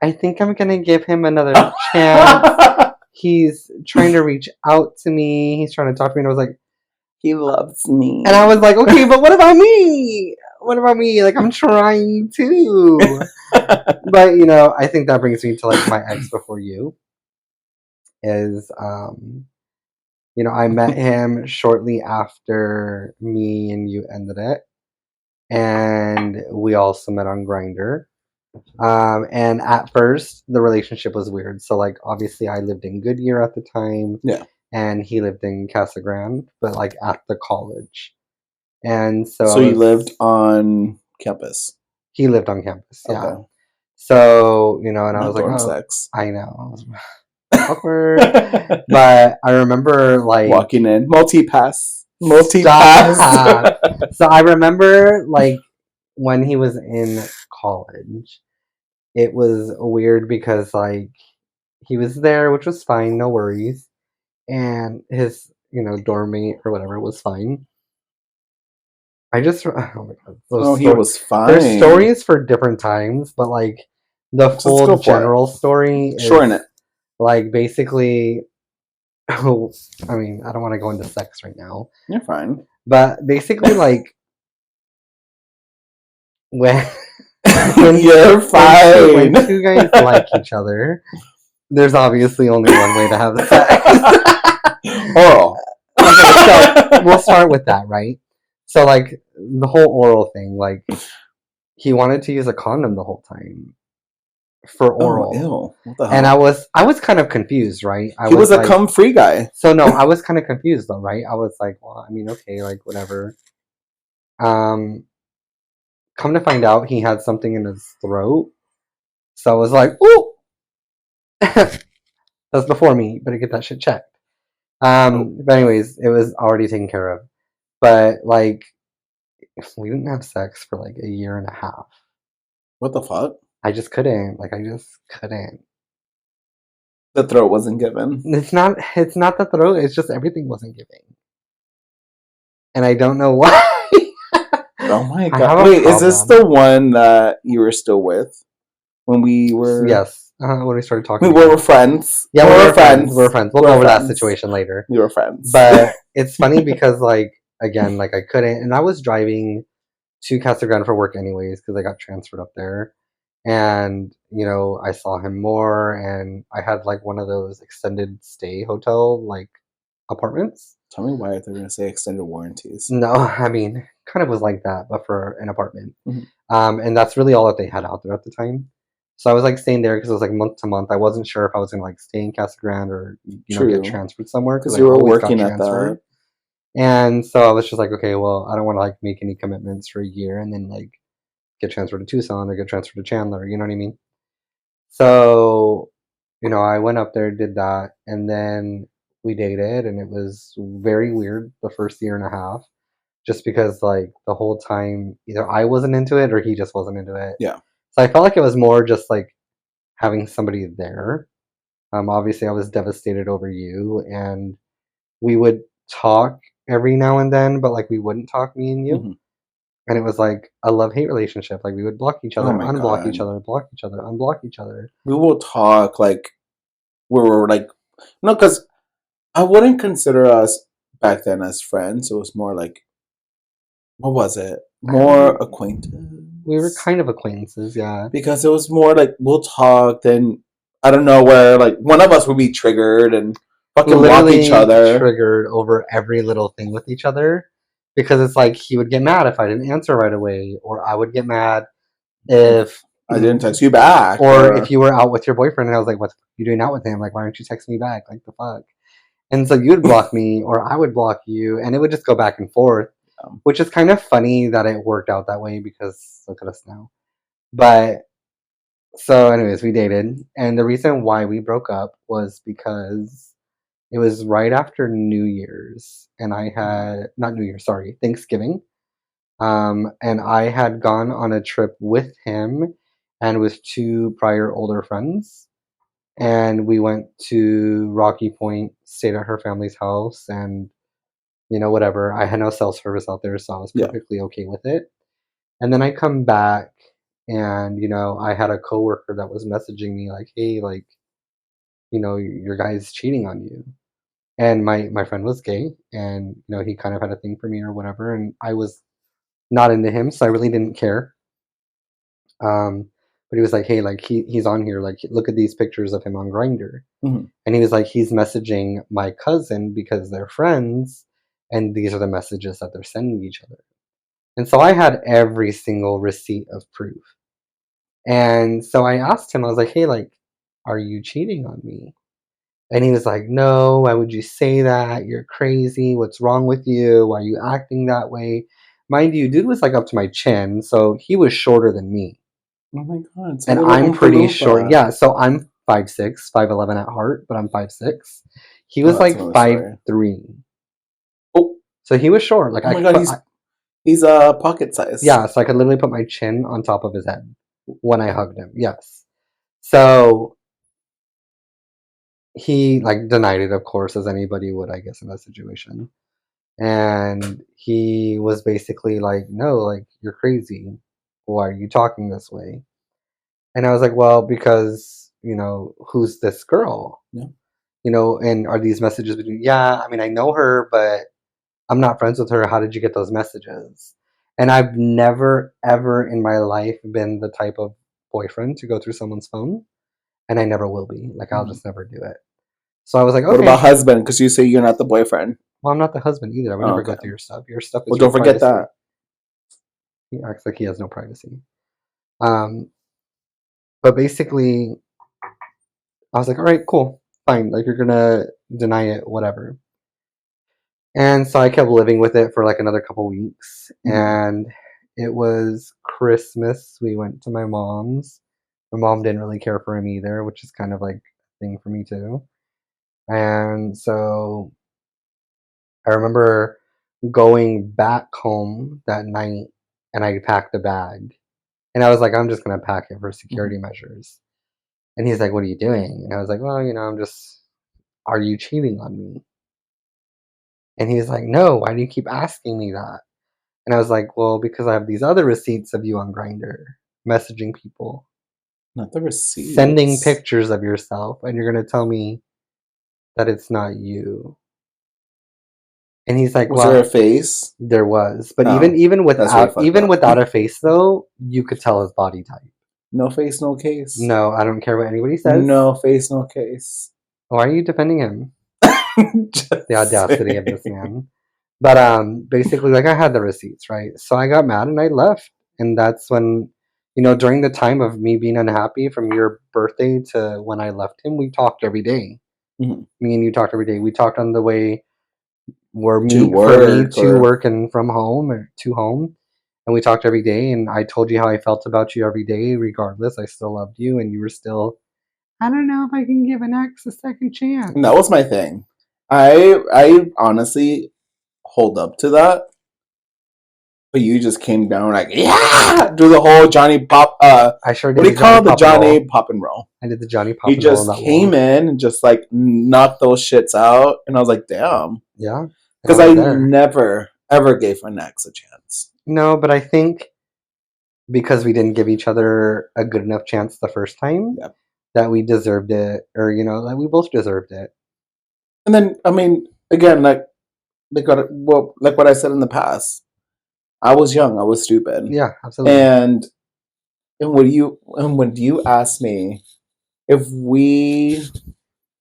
Speaker 1: I think I'm gonna give him another chance. He's trying to reach out to me. He's trying to talk to me, and I was like,
Speaker 2: he loves me.
Speaker 1: And I was like, okay, but what about me? What about me? Like, I'm trying too. But, you know, I think that brings me to, like, my ex before you. Is, you know, I met him shortly after me and you ended it. And we also met on Grindr. And at first, the relationship was weird. So, like, obviously, I lived in Goodyear at the time.
Speaker 2: Yeah.
Speaker 1: And he lived in Casa Grande, but, like, at the college. And so
Speaker 2: he lived on campus.
Speaker 1: He lived on campus, yeah.
Speaker 2: Okay.
Speaker 1: So, you know, and I was like, oh,
Speaker 2: sex.
Speaker 1: I know. Awkward. But I remember, like...
Speaker 2: walking in. Multi-pass.
Speaker 1: So I remember, like, when he was in college, it was weird because, like, he was there, which was fine, no worries. And his, you know, dorm mate or whatever was fine. I just, oh my god,
Speaker 2: he was fine.
Speaker 1: There's stories for different times, but like the full general story is
Speaker 2: shorten it.
Speaker 1: Like basically, I mean, I don't want to go into sex right now.
Speaker 2: You're fine.
Speaker 1: But basically, like when
Speaker 2: you're fine.
Speaker 1: When two guys like each other, there's obviously only one way to have sex.
Speaker 2: Oral.
Speaker 1: Okay, so we'll start with that, right? So, like, the whole oral thing, like, he wanted to use a condom the whole time for oral.
Speaker 2: Oh, ew. What the hell?
Speaker 1: And I was kind of confused, right?
Speaker 2: He was a cum-free guy.
Speaker 1: So, no, I was kind of confused, though, right? I was like, well, I mean, okay, like, whatever. Come to find out, he had something in his throat. So I was like, ooh! That's before me. Better get that shit checked. But anyways, it was already taken care of. But, like, we didn't have sex for, like, a year and a half.
Speaker 2: What the fuck?
Speaker 1: I just couldn't. Like, I just couldn't.
Speaker 2: The throat wasn't given.
Speaker 1: It's not the throat. It's just everything wasn't giving. And I don't know why.
Speaker 2: Oh, my God. Wait, is this the one that you were still with? When we were...
Speaker 1: Yes. When we started talking.
Speaker 2: We were friends.
Speaker 1: Yeah, we were friends. We were friends. We'll go over that situation later.
Speaker 2: We were friends.
Speaker 1: But it's funny because, like, again, like, I couldn't. And I was driving to Casa Grande for work anyways because I got transferred up there. And, you know, I saw him more. And I had, like, one of those extended stay hotel, like, apartments.
Speaker 2: Tell me why they're going to say extended warranties.
Speaker 1: No, I mean, kind of was like that, but for an apartment.
Speaker 2: Mm-hmm.
Speaker 1: And that's really all that they had out there at the time. So I was like staying there because it was like month to month. I wasn't sure if I was gonna like stay in Casa Grande or you know get transferred somewhere
Speaker 2: because you were working at that.
Speaker 1: And so I was just like, okay, well, I don't want to like make any commitments for a year and then like get transferred to Tucson or get transferred to Chandler. You know what I mean? So I went up there, did that, and then we dated, and it was very weird the first year and a half, just because like the whole time either I wasn't into it or he just wasn't into it.
Speaker 2: Yeah.
Speaker 1: So I felt like it was more just like having somebody there. Obviously, I was devastated over you, and we would talk every now and then, but like we wouldn't talk, me and you.
Speaker 2: Hmm.
Speaker 1: And it was like a love hate relationship. Like we would block each
Speaker 2: Oh
Speaker 1: other,
Speaker 2: my
Speaker 1: unblock each
Speaker 2: god.
Speaker 1: other, block each other, unblock each other.
Speaker 2: We will talk like we were like no, because I wouldn't consider us back then as friends. It was more like what was it? More
Speaker 1: We were
Speaker 2: acquaintance.
Speaker 1: kind of acquaintances, yeah.
Speaker 2: Because it was more like we'll talk, then I don't know where like one of us would be triggered and fucking block each
Speaker 1: Literally
Speaker 2: other.
Speaker 1: triggered over every little thing with each other because it's like he would get mad if I didn't answer right away, or I would get mad
Speaker 2: If
Speaker 1: if,
Speaker 2: I didn't text you back
Speaker 1: or if
Speaker 2: or
Speaker 1: you were out with your boyfriend and I was like, what are you doing out with him? Like, why aren't you texting me back? Like, the fuck? And so you'd block me or I would block you, and it would just go back and forth, which is kind of funny that it worked out that way because look at us now. But so, anyways, we dated, and the reason why we broke up was because it was right after New Year's, and I had not New Year's, sorry, Thanksgiving. And I had gone on a trip with him and with two prior older friends, and we went to Rocky Point, stayed at her family's house, and whatever. I had no cell service out there, so I was
Speaker 2: yeah.
Speaker 1: perfectly okay with it. And then I come back, and I had a coworker that was messaging me like, "Hey, like, your guy's cheating on you." And my friend was gay, and he kind of had a thing for me or whatever, and I was not into him, so I really didn't care. Um, but he was like, "Hey, like he's on here. Like, look at these pictures of him on Grinder."
Speaker 2: Hmm.
Speaker 1: And he was like, "He's messaging my cousin because they're friends, and these are the messages that they're sending each other." And so I had every single receipt of proof. And so I asked him, I was like, "Hey, like, are you cheating on me?" And he was like, "No, why would you say that? You're crazy. What's wrong with you? Why are you acting that way?" Mind you, dude was like up to my chin, so he was shorter than me.
Speaker 2: Oh my god, it's a
Speaker 1: And
Speaker 2: little
Speaker 1: I'm
Speaker 2: Oompa
Speaker 1: pretty short.
Speaker 2: Loompa.
Speaker 1: Yeah, so I'm 5'6", 5'11" at heart, but I'm 5'6". He
Speaker 2: Oh,
Speaker 1: was
Speaker 2: that's
Speaker 1: like
Speaker 2: another
Speaker 1: five
Speaker 2: story.
Speaker 1: three.
Speaker 2: Oh,
Speaker 1: So he was short. Like
Speaker 2: oh
Speaker 1: I
Speaker 2: my
Speaker 1: could
Speaker 2: god,
Speaker 1: put
Speaker 2: he's pocket size.
Speaker 1: yeah, so I could literally put my chin on top of his head when I hugged him. Yes. So he like denied it, of course, as anybody would, I guess, in that situation. And he was basically like, "No, like you're crazy. Why are you talking this way?" And I was like, "Well, because who's this girl?
Speaker 2: Yeah.
Speaker 1: And are these messages between? Yeah, I mean, I know her, but I'm not friends with her. How did you get those messages?" And I've never ever in my life been the type of boyfriend to go through someone's phone, and I never will be. Like I'll
Speaker 2: Mhm.
Speaker 1: just never do it. So I was like,
Speaker 2: What about
Speaker 1: okay.
Speaker 2: husband? Because you say you're not the boyfriend.
Speaker 1: Well, I'm not the husband either. I would
Speaker 2: Oh,
Speaker 1: never
Speaker 2: okay.
Speaker 1: go through your stuff. Your stuff
Speaker 2: Well,
Speaker 1: is your
Speaker 2: don't forget
Speaker 1: privacy.
Speaker 2: that.
Speaker 1: He acts like he has no privacy. Um, but basically, I was like, all right, cool, fine. Like, you're gonna deny it, whatever. And so I kept living with it for like another couple weeks.
Speaker 2: Mhm.
Speaker 1: And it was Christmas. We went to my mom's. My mom didn't really care for him either, which is kind of like a thing for me too. And so I remember going back home that night, and I packed a bag. And I was like, I'm just gonna pack it for
Speaker 2: Mhm.
Speaker 1: security measures. And he's like, "What are you doing?" And I was like, "Well, I'm just, are you cheating on me?" And he was like, "No, why do you keep asking me that?" And I was like, "Well, because I have these other receipts of you on Grinder, messaging people,
Speaker 2: Not the
Speaker 1: sending
Speaker 2: receipts.
Speaker 1: pictures of yourself, and you're going to tell me that it's not you." And he's like,
Speaker 2: Was there a
Speaker 1: "Well,
Speaker 2: face?
Speaker 1: there was, but even
Speaker 2: Oh,
Speaker 1: even
Speaker 2: that's really
Speaker 1: without
Speaker 2: fucked
Speaker 1: even
Speaker 2: up.
Speaker 1: without a face though, you could tell his body type."
Speaker 2: No face, no case.
Speaker 1: No, I don't care what anybody says.
Speaker 2: No face, no case.
Speaker 1: Why are you defending him? The
Speaker 2: Just
Speaker 1: audacity of this
Speaker 2: saying.
Speaker 1: man. But basically, like I had the receipts, right? So I got mad and I left, and that's when, during the time of me being unhappy from your birthday to when I left him, we talked every day.
Speaker 2: Mhm.
Speaker 1: Me and you talked every day. We talked on the way where
Speaker 2: To
Speaker 1: me for me
Speaker 2: work
Speaker 1: to
Speaker 2: or
Speaker 1: work and from home or to home, and we talked every day. And I told you how I felt about you every day, regardless. I still loved you, and you were still I don't know if I can give an ex a second chance.
Speaker 2: And that was my thing. I honestly hold up to that. But you just came down like, yeah, do the whole Johnny Pop.
Speaker 1: I sure did.
Speaker 2: What do you call the Johnny Pop and Roll?
Speaker 1: I did the Johnny Pop
Speaker 2: You
Speaker 1: and Roll on
Speaker 2: just
Speaker 1: that
Speaker 2: came
Speaker 1: wall.
Speaker 2: in and just like knocked those shits out, and I was like, damn.
Speaker 1: Yeah.
Speaker 2: Because I never ever gave an ex a chance.
Speaker 1: No, but I think because we didn't give each other a good enough chance the first time, that we deserved it, or that we both deserved it.
Speaker 2: And then, I mean, again, like what I said in the past, I was young, I was stupid.
Speaker 1: Yeah, absolutely.
Speaker 2: And when you asked me if we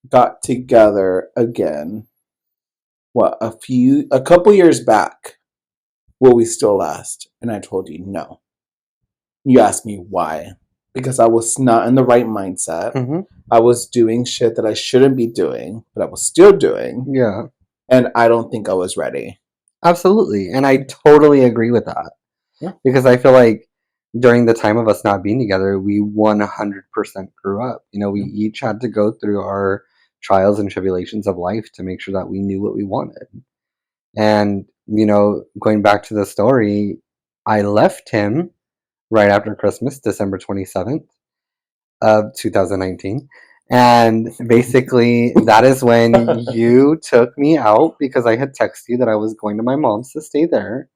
Speaker 2: got together again, a couple years back, will we still last? And I told you no. You asked me why. Because I was not in the right mindset.
Speaker 1: Mm-hmm.
Speaker 2: I was doing shit that I shouldn't be doing, but I was still doing.
Speaker 1: Yeah.
Speaker 2: And I don't think I was ready.
Speaker 1: Absolutely. And I totally agree with that.
Speaker 2: Yeah.
Speaker 1: Because I feel like during the time of us not being together, we 100% grew up. We each had to go through our trials and tribulations of life to make sure that we knew what we wanted. And, going back to the story, I left him right after Christmas, December 27th of 2019. And basically, that is when you took me out because I had texted you that I was going to my mom's to stay there.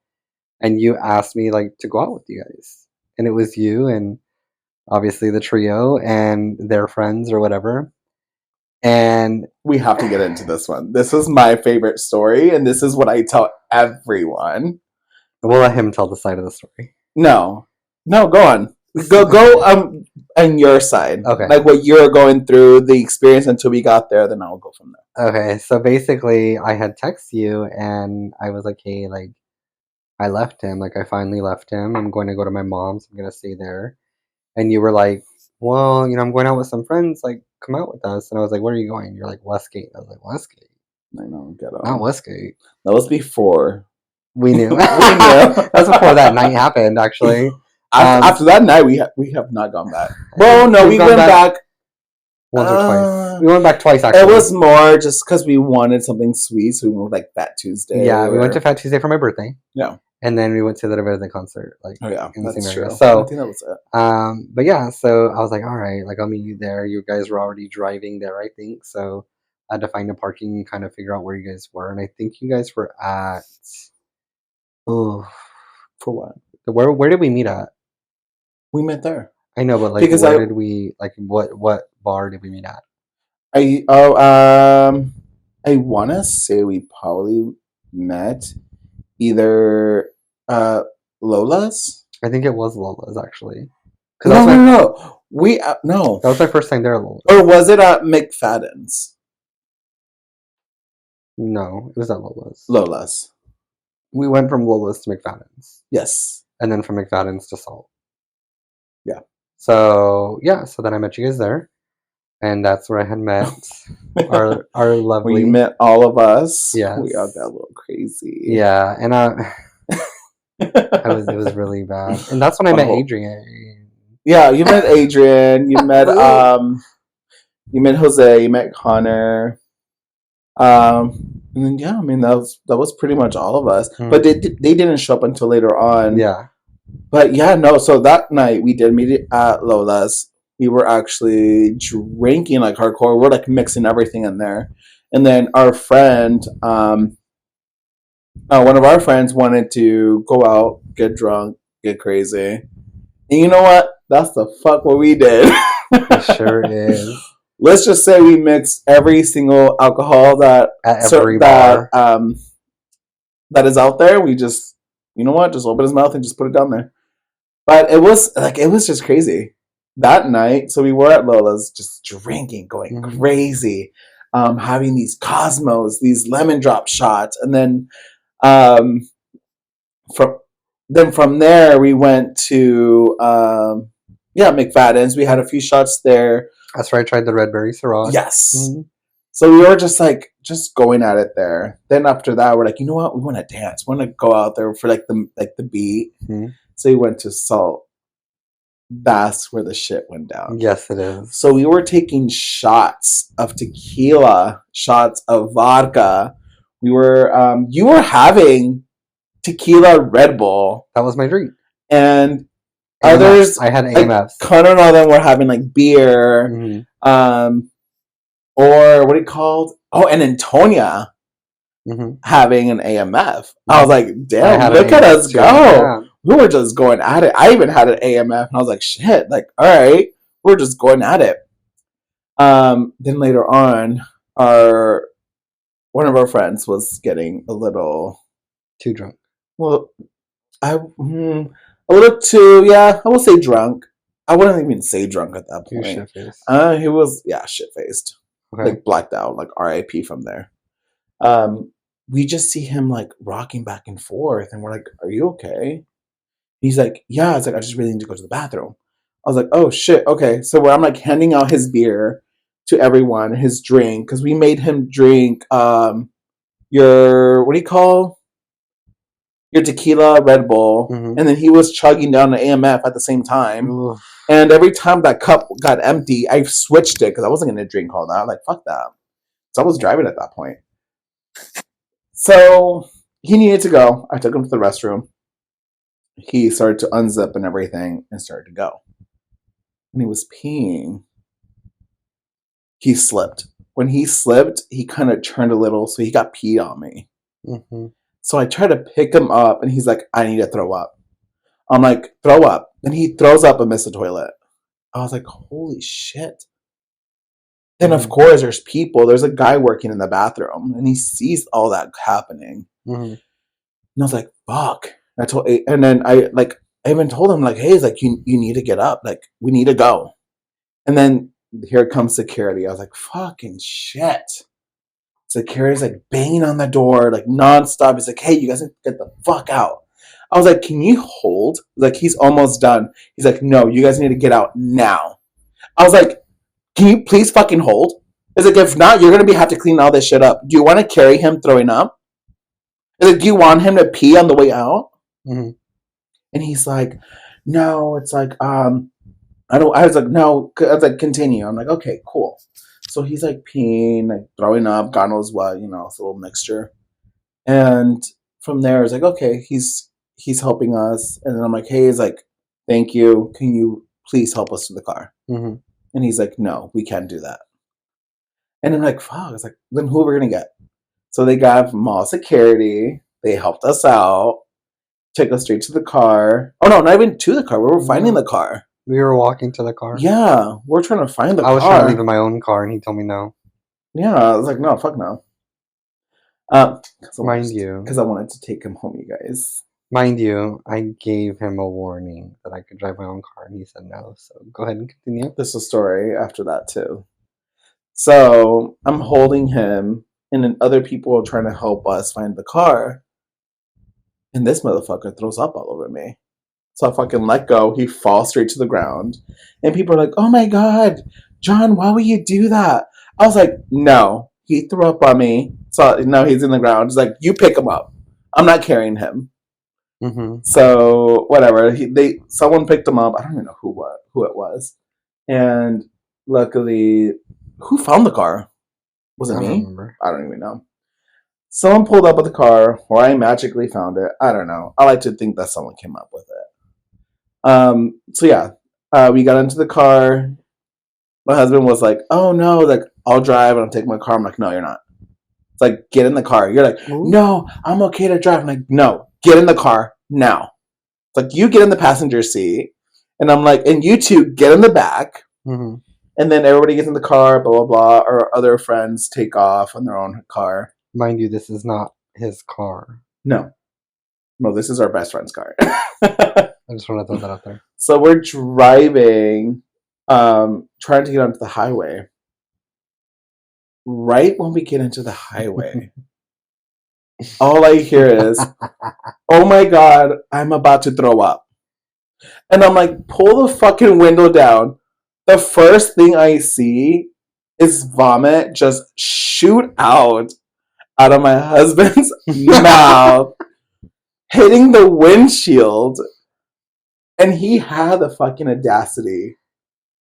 Speaker 1: And you asked me to go out with you guys. And it was you and obviously the trio and their friends or whatever. And
Speaker 2: we have to get into this one. This is my favorite story, and this is what I tell everyone.
Speaker 1: We'll let him tell the side of the story.
Speaker 2: No, go on. Go on your side.
Speaker 1: Okay.
Speaker 2: Like what you're going through, the experience until we got there, then I'll go from there.
Speaker 1: Okay, so basically I had texted you and I was like, hey, I left him. I finally left him. I'm going to go to my mom's. I'm going to stay there. And you were like, well, I'm going out with some friends. Come out with us. And I was like, where are you going? You're like, Westgate. I was like, Westgate?
Speaker 2: I know, get on.
Speaker 1: Not Westgate.
Speaker 2: That was before.
Speaker 1: We knew. That's before that night happened, actually.
Speaker 2: After that night, we have not gone back. Well, no, we went back
Speaker 1: once or twice. We went back twice, actually.
Speaker 2: It was more just because we wanted something sweet, so we went Fat Tuesday.
Speaker 1: Yeah, we went to Fat Tuesday for my birthday.
Speaker 2: Yeah.
Speaker 1: And then we went to the Riverdale concert,
Speaker 2: oh yeah,
Speaker 1: in the
Speaker 2: that's
Speaker 1: same
Speaker 2: true.
Speaker 1: area. So
Speaker 2: I think that was it.
Speaker 1: But yeah, so I was like, all right, I'll meet you there. You guys were already driving there, I think. So I had to find a parking and kind of figure out where you guys were. And I think you guys were at
Speaker 2: for what?
Speaker 1: Where did we meet at?
Speaker 2: We met there.
Speaker 1: I know, but where did we what bar did we meet at?
Speaker 2: I want to say we probably met either Lola's.
Speaker 1: I think it was Lola's, actually.
Speaker 2: No. No.
Speaker 1: That was my first time there at Lola's.
Speaker 2: Or was it at McFadden's?
Speaker 1: No, it was at Lola's.
Speaker 2: Lola's.
Speaker 1: We went from Lola's to McFadden's.
Speaker 2: Yes.
Speaker 1: And then from McFadden's to Salt.
Speaker 2: Yeah.
Speaker 1: So then I met you guys there. And that's where I had met our lovely...
Speaker 2: We met all of us.
Speaker 1: Yes.
Speaker 2: We all got a little crazy.
Speaker 1: Yeah, and it was really bad. And that's when I met Adrian.
Speaker 2: Yeah, you met Adrian. You met Jose. You met Connor. And then that was pretty much all of us. But they didn't show up until later on.
Speaker 1: Yeah.
Speaker 2: But yeah, no. So that night we did meet at Lola's. We were actually drinking hardcore. We're mixing everything in there. And then our friend, one of our friends wanted to go out, get drunk, get crazy. And you know what? That's the fuck what we did.
Speaker 1: It sure is.
Speaker 2: Let's just say we mixed every single alcohol that is out there. We just, you know what? Just open his mouth and just put it down there. But it was just crazy. That night, so we were at Lola's just drinking, going crazy, having these Cosmos, these lemon drop shots, and then from there we went to McFadden's. We had a few shots there.
Speaker 1: That's where I tried the red berry Syrah.
Speaker 2: Yes. Mm-hmm. So we were just going at it there. Then after that, we're you know what? We want to dance. We want to go out there for the beat. Mm-hmm. So we went to Salt. That's where the shit went down.
Speaker 1: Yes, it is.
Speaker 2: So we were taking shots of tequila, shots of vodka. We were, you were having tequila Red Bull.
Speaker 1: That was my drink.
Speaker 2: And
Speaker 1: AMF.
Speaker 2: others,
Speaker 1: I had
Speaker 2: like,
Speaker 1: AMFs.
Speaker 2: Connor and all them were having like beer, or what do you call? Oh, and Antonia having an AMF. I was like, damn, look at us go. Yeah. We were just going at it. I even had an AMF, and I was like, shit, like, all right, we're just going at it. Then later on, one of our friends was getting a little
Speaker 1: too drunk.
Speaker 2: Well, a little too, yeah, I will say drunk. I wouldn't even say drunk at that point. Shit-faced. He was, shit-faced. Okay. Like, blacked out, like RIP from there. We just see him, like, rocking back and forth, and we're like, are you okay? He's like, yeah. It's like, I just really need to go to the bathroom. I was like, oh, shit, okay. So I'm, like, handing out his beer to everyone, his drink, because we made him drink your, what do you call your tequila Red Bull, and then he was chugging down the AMF at the same time. Ooh. And every time that cup got empty, I switched it because I wasn't going to drink all that. Like, fuck that. So I was driving at that point. So he needed to go. I took him to the restroom. He started to unzip and everything and started to go. When he was peeing, he slipped. When he slipped, he kind of turned a little, so he got peed on me. Mm-hmm. So I try to pick him up, and he's like, I need to throw up. I'm like, throw up. And he throws up amidst the toilet. I was like, holy shit. Then, of course, there's a guy working in the bathroom, and he sees all that happening. And I was like, fuck. And then I even told him, like, hey, it's like, you need to get up. Like, we need to go. And then here comes security. I was like, fucking shit. Security's like banging on the door, like nonstop. He's like, hey, you guys need to get the fuck out. I was like, can you hold? Like, he's almost done. He's like, no, you guys need to get out now. I was like, can you please fucking hold? He's like, if not, you're going to have to clean all this shit up. Do you want to carry him throwing up? He's like, do you want him to pee on the way out? And he's like, no, it's like, I was like, no. I was like, continue. I'm like, okay, cool. So he's like peeing, like throwing up, God knows what, it's a little mixture. And from there, it's like, okay, he's helping us. And then I'm like, hey, he's like, thank you. Can you please help us to the car? And he's like, no, we can't do that. And I'm like, fuck. It's like, then who are we going to get? So they got mall security. They helped us out, took us straight to the car. Oh, no, not even to the car. We were finding the car.
Speaker 1: We were walking to the car.
Speaker 2: Yeah, we're trying to find the car.
Speaker 1: I was trying to leave in my own car, and he told me no.
Speaker 2: Yeah, I was like, no, fuck no.
Speaker 1: Mind you.
Speaker 2: Because I wanted to take him home, you guys.
Speaker 1: Mind you, I gave him a warning that I could drive my own car, and he said no. So go ahead and continue.
Speaker 2: There's a story after that, too. So I'm holding him, and then other people are trying to help us find the car. And this motherfucker throws up all over me. So I fucking let go. He falls straight to the ground. And people are like, oh my God, John, why would you do that? I was like, no. He threw up on me. So now he's in the ground. He's like, you pick him up. I'm not carrying him. So whatever. Someone picked him up. I don't even know who it was. And luckily, who found the car? Was it me?
Speaker 1: Remember.
Speaker 2: I don't even know. Someone pulled up with the car, or I magically found it. I don't know. I like to think that someone came up with it. So yeah, we got into the car. My husband was like, oh no, like, I'll drive and I'll take my car. I'm like, no, you're not. It's like, get in the car. You're like, no, I'm okay to drive. I'm like, no, get in the car now. It's like, you get in the passenger seat. And I'm like, and you two get in the back. And then everybody gets in the car, blah, blah, blah. Our other friends take off on their own car.
Speaker 1: Mind you, this is not his car.
Speaker 2: No, this is our best friend's car.
Speaker 1: I just want to throw that out there.
Speaker 2: So we're driving, trying to get onto the highway. Right when we get into the highway, all I hear is, oh my God, I'm about to throw up. And I'm like, pull the fucking window down. The first thing I see is vomit just shoot out of my husband's mouth, hitting the windshield. And he had the fucking audacity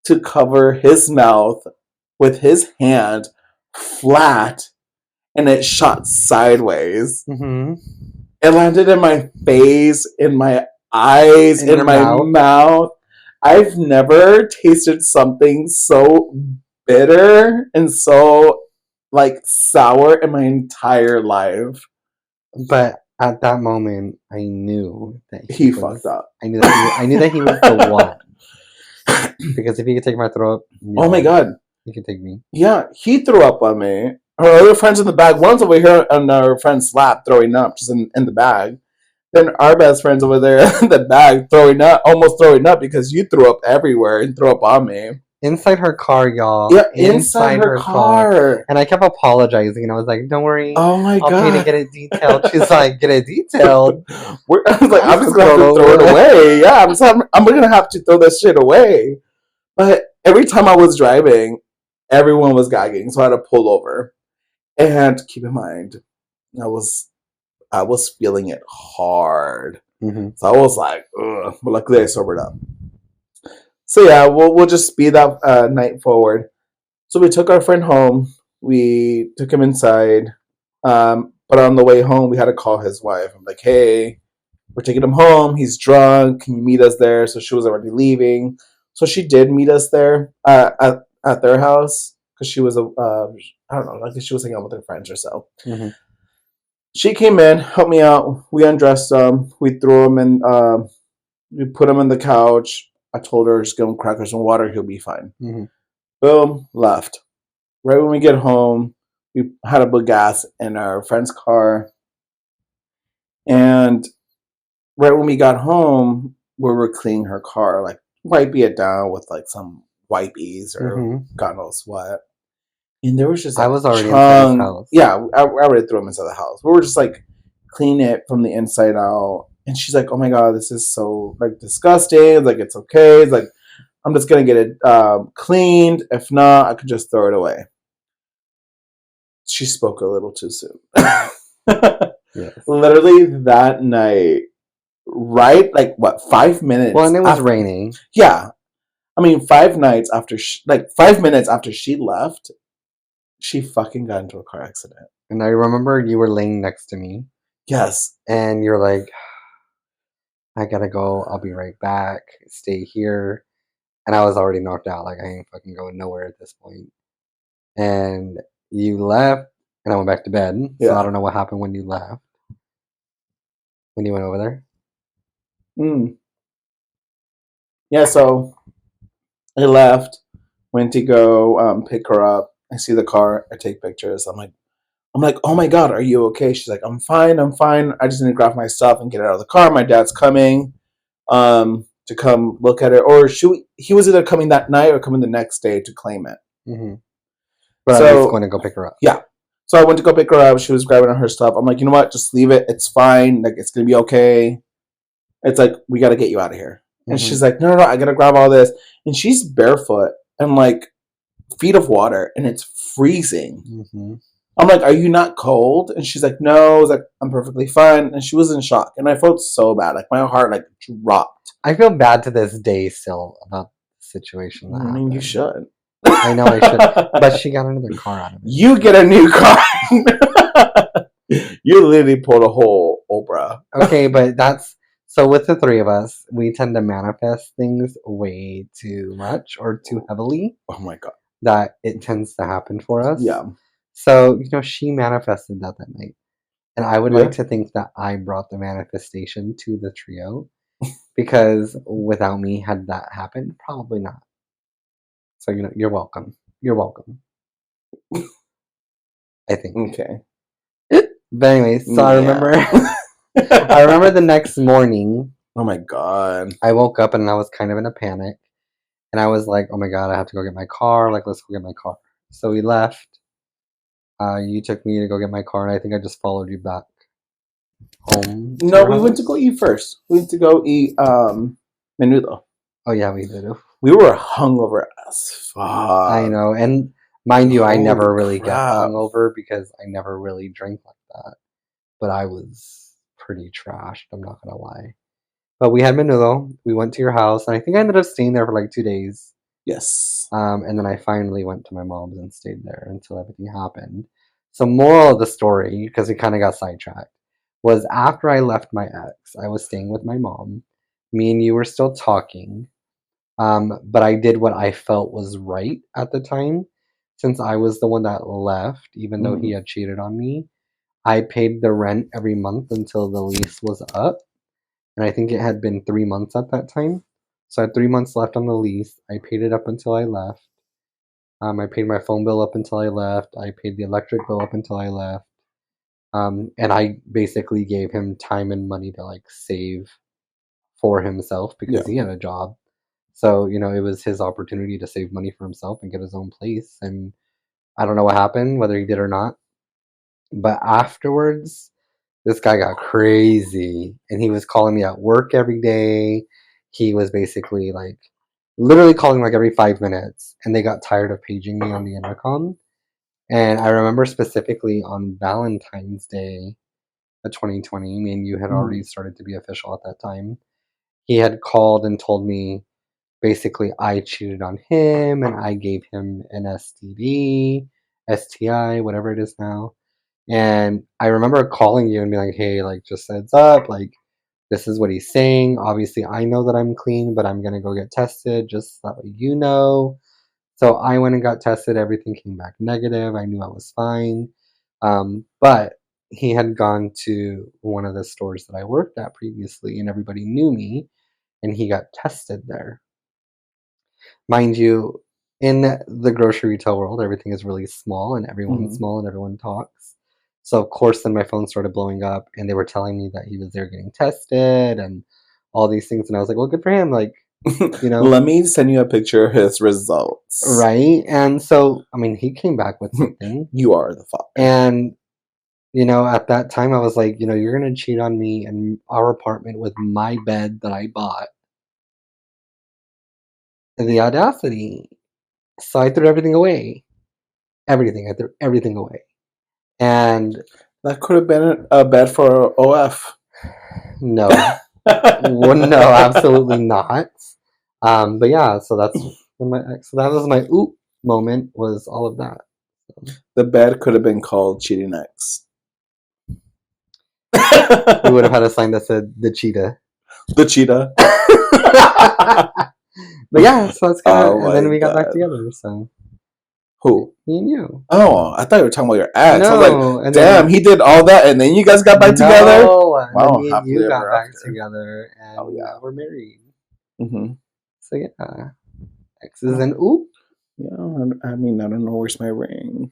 Speaker 2: to cover his mouth with his hand flat, and it shot sideways.
Speaker 1: Mm-hmm.
Speaker 2: It landed in my face, in my eyes,
Speaker 1: In
Speaker 2: in
Speaker 1: your
Speaker 2: my
Speaker 1: mouth.
Speaker 2: mouth. I've never tasted something so bitter and so like sour in my entire life.
Speaker 1: But at that moment, I knew that
Speaker 2: He fucked up.
Speaker 1: I knew that he was the one. Because if he could take my throat,
Speaker 2: Oh my god.
Speaker 1: he could take me.
Speaker 2: Yeah, he threw up on me. Our other friends in the bag. One's over here on our friend's lap throwing up, just in the bag. Then our best friend's over there in the bag throwing up, almost throwing up because you threw up everywhere and threw up on me.
Speaker 1: Inside her car, y'all.
Speaker 2: Yeah, inside her car.
Speaker 1: And I kept apologizing. I was like, don't worry.
Speaker 2: Oh my
Speaker 1: I'll
Speaker 2: god.
Speaker 1: pay to get it detailed. She's like, get it detailed.
Speaker 2: I was like, I'm just going to have to throw it away. Yeah, I'm going to have to throw this shit away. But every time I was driving, everyone was gagging, so I had to pull over. And keep in mind, I was feeling it hard.
Speaker 1: Mm-hmm.
Speaker 2: So I was like, ugh. But luckily I sobered up. So yeah, we'll just speed that night forward. So we took our friend home. We took him inside. But on the way home, we had to call his wife. I'm like, hey, we're taking him home. He's drunk. Can you meet us there? So she was already leaving. So she did meet us there at their house because she was I don't know, I guess she was hanging out with her friends or so.
Speaker 1: Mm-hmm.
Speaker 2: She came in, helped me out. We undressed him. We threw him in. We put him on the couch. I told her just give him crackers and water. He'll be fine.
Speaker 1: Mm-hmm.
Speaker 2: Boom, left. Right when we get home, we had to put gas in our friend's car. And right when we got home, we were cleaning her car, like wiping it down with like some wipies or God knows what. And there was just
Speaker 1: I was already inside his house.
Speaker 2: Yeah, I already threw him inside the house. We were just like cleaning it from the inside out. And she's like, oh my God, this is so like disgusting. Like, it's okay. It's like, I'm just going to get it cleaned. If not, I could just throw it away. She spoke a little too soon.
Speaker 1: Yes.
Speaker 2: Literally that night, right? Like, what, 5 minutes?
Speaker 1: Well, and it was raining.
Speaker 2: Yeah. I mean, 5 nights after, 5 minutes after she left, she fucking got into a car accident.
Speaker 1: And I remember you were laying next to me.
Speaker 2: Yes.
Speaker 1: And you're like, I gotta go. I'll be right back. Stay here. And I was already knocked out. Like, I ain't fucking going nowhere at this point. And you left, and I went back to bed. So I don't know what happened when you left. When you went over there.
Speaker 2: Yeah, so I left, went to go pick her up. I see the car. I take pictures. I'm like, oh my God, are you okay? She's like, I'm fine. I just need to grab my stuff and get out of the car. My dad's coming to come look at it. Or he was either coming that night or coming the next day to claim it.
Speaker 1: Mm-hmm. But I was going to go pick her up.
Speaker 2: Yeah. So I went to go pick her up. She was grabbing her stuff. I'm like, you know what? Just leave it. It's fine. Like, it's going to be okay. It's like, we got to get you out of here. And she's like, no, I got to grab all this. And she's barefoot and like feet of water and it's freezing. Mm-hmm. I'm like, are you not cold? And she's like, no. I was like, I'm perfectly fine. And she was in shock. And I felt so bad. Like, my heart like dropped.
Speaker 1: I feel bad to this day still about the situation that happened.
Speaker 2: You should.
Speaker 1: I know I should. But she got another car out of it.
Speaker 2: You get a new car. You literally pulled a whole Oprah.
Speaker 1: Okay, but that's... So with the three of us, we tend to manifest things way too much or too heavily.
Speaker 2: Oh my God.
Speaker 1: That it tends to happen for us.
Speaker 2: Yeah.
Speaker 1: So, she manifested that night. And I would like to think that I brought the manifestation to the trio. Because without me, had that happened, probably not. So, you're welcome. You're welcome. I think.
Speaker 2: Okay.
Speaker 1: But anyways, so I remember... I remember the next morning.
Speaker 2: Oh my God.
Speaker 1: I woke up and I was kind of in a panic. And I was like, oh my God, I have to go get my car. Like, let's go get my car. So we left. You took me to go get my car, and I think I just followed you back home.
Speaker 2: No, we went to go eat first. We went to go eat menudo.
Speaker 1: Oh, yeah, we did.
Speaker 2: We were hungover as fuck.
Speaker 1: I know. And mind you, I never really got hungover because I never really drank like that. But I was pretty trashed, I'm not going to lie. But we had menudo. We went to your house, and I think I ended up staying there for like 2 days.
Speaker 2: Yes.
Speaker 1: And then I finally went to my mom's and stayed there until everything happened. So, moral of the story, because we kind of got sidetracked, was after I left my ex, I was staying with my mom. Me and you were still talking, but I did what I felt was right at the time. Since I was the one that left, even though he
Speaker 2: Mhm.
Speaker 1: had cheated on me, I paid the rent every month until the lease was up. And I think it had been 3 months at that time. So I had 3 months left on the lease. I paid it up until I left. I paid my phone bill up until I left. I paid the electric bill up until I left. And I basically gave him time and money to like save for himself
Speaker 2: Yeah.
Speaker 1: because he had a job. So, it was his opportunity to save money for himself and get his own place. And I don't know what happened, whether he did or not. But afterwards, this guy got crazy and he was calling me at work every day. He was basically like literally calling like every 5 minutes, and they got tired of paging me on the intercom. And I remember specifically on Valentine's Day of 2020, me and you had already
Speaker 2: Mhm.
Speaker 1: started to be official at that time. He had called and told me basically I cheated on him and I gave him an STD, STI, whatever it is now. And I remember calling you and being like, hey, like, just heads up, like, this is what he's saying. Obviously, I know that I'm clean, but I'm going to go get tested just so that way you know. So I went and got tested. Everything came back negative. I knew I was fine. But he had gone to one of the stores that I worked at previously, and everybody knew me, and he got tested there. Mind you, in the grocery retail world, everything is really small and everyone's
Speaker 2: Mhm.
Speaker 1: small and everyone talks. So, of course, then my phone started blowing up and they were telling me that he was there getting tested and all these things. And I was like, well, good for him. Like, you know,
Speaker 2: Let me send you a picture of his results.
Speaker 1: right? And so, I mean, he came back with something.
Speaker 2: You are the father.
Speaker 1: And, at that time, I was like, you're going to cheat on me in our apartment with my bed that I bought. The audacity. So I threw everything away. Everything. I threw everything away. And
Speaker 2: That could have been a bet for OF.
Speaker 1: no, well, no, absolutely not. But yeah, so that's when so that was my oop moment, was all of that. So.
Speaker 2: The bet could have been called Cheating X.
Speaker 1: We would have had a sign that said the cheetah.
Speaker 2: The cheetah.
Speaker 1: But yeah, so that's kind of,
Speaker 2: Oh
Speaker 1: and
Speaker 2: my
Speaker 1: then we got back
Speaker 2: god.
Speaker 1: together. So
Speaker 2: Who?
Speaker 1: me and you.
Speaker 2: Oh, I thought you were talking about your ex. I was
Speaker 1: No,
Speaker 2: like,
Speaker 1: and
Speaker 2: damn,
Speaker 1: then
Speaker 2: he did all that and then you guys got back together?
Speaker 1: no, and then
Speaker 2: Wow,
Speaker 1: me and
Speaker 2: happily
Speaker 1: you got
Speaker 2: ever
Speaker 1: back
Speaker 2: after.
Speaker 1: together,
Speaker 2: Oh,
Speaker 1: and
Speaker 2: yeah.
Speaker 1: now we're married.
Speaker 2: Mm-hmm.
Speaker 1: So yeah, X's and oop.
Speaker 2: Yeah, I mean, I don't know. Where's my ring?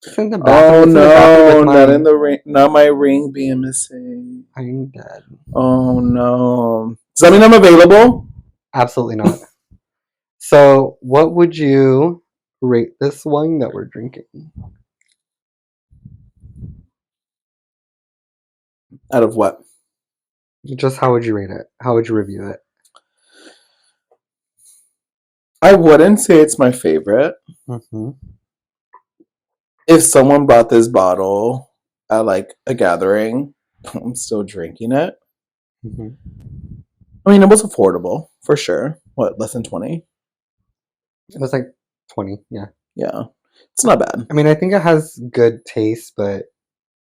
Speaker 1: It's in the bathroom.
Speaker 2: Oh
Speaker 1: It's in the bathroom with
Speaker 2: no, not in
Speaker 1: mine.
Speaker 2: the ring. Not my ring being missing.
Speaker 1: I'm dead.
Speaker 2: Oh no. Does that mean I'm available?
Speaker 1: Absolutely not. So, what would you rate this wine that we're drinking?
Speaker 2: Out of what?
Speaker 1: Just how would you rate it? How would you review it?
Speaker 2: I wouldn't say it's my favorite.
Speaker 1: Mm-hmm.
Speaker 2: If someone bought this bottle at like a gathering, I'm still drinking it.
Speaker 1: Mm-hmm.
Speaker 2: I mean, it was affordable for sure. What, less than 20?
Speaker 1: It was like 20, yeah.
Speaker 2: Yeah, it's not bad.
Speaker 1: I mean, I think it has good taste, but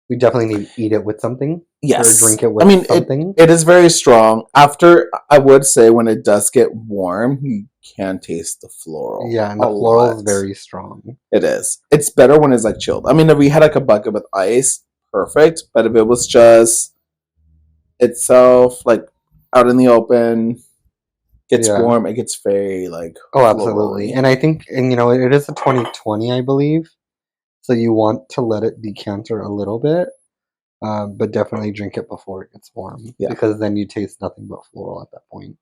Speaker 1: we definitely need to eat it with something or
Speaker 2: Yes.
Speaker 1: drink it with
Speaker 2: I mean,
Speaker 1: something.
Speaker 2: it is very strong. After, I would say when it does get warm, you can taste the floral
Speaker 1: Yeah, and
Speaker 2: a
Speaker 1: the floral is
Speaker 2: lot.
Speaker 1: very strong.
Speaker 2: It is. It's better when it's like chilled. I mean, if we had like a bucket with ice, perfect. But if it was just itself, like out in the open, gets
Speaker 1: Yeah.
Speaker 2: warm, it gets very like
Speaker 1: Oh, absolutely.
Speaker 2: florally.
Speaker 1: And I think, and it is a 2020, I believe. So you want to let it decanter a little bit. But definitely drink it before it gets warm,
Speaker 2: Yeah,
Speaker 1: because then you taste nothing but floral at that point.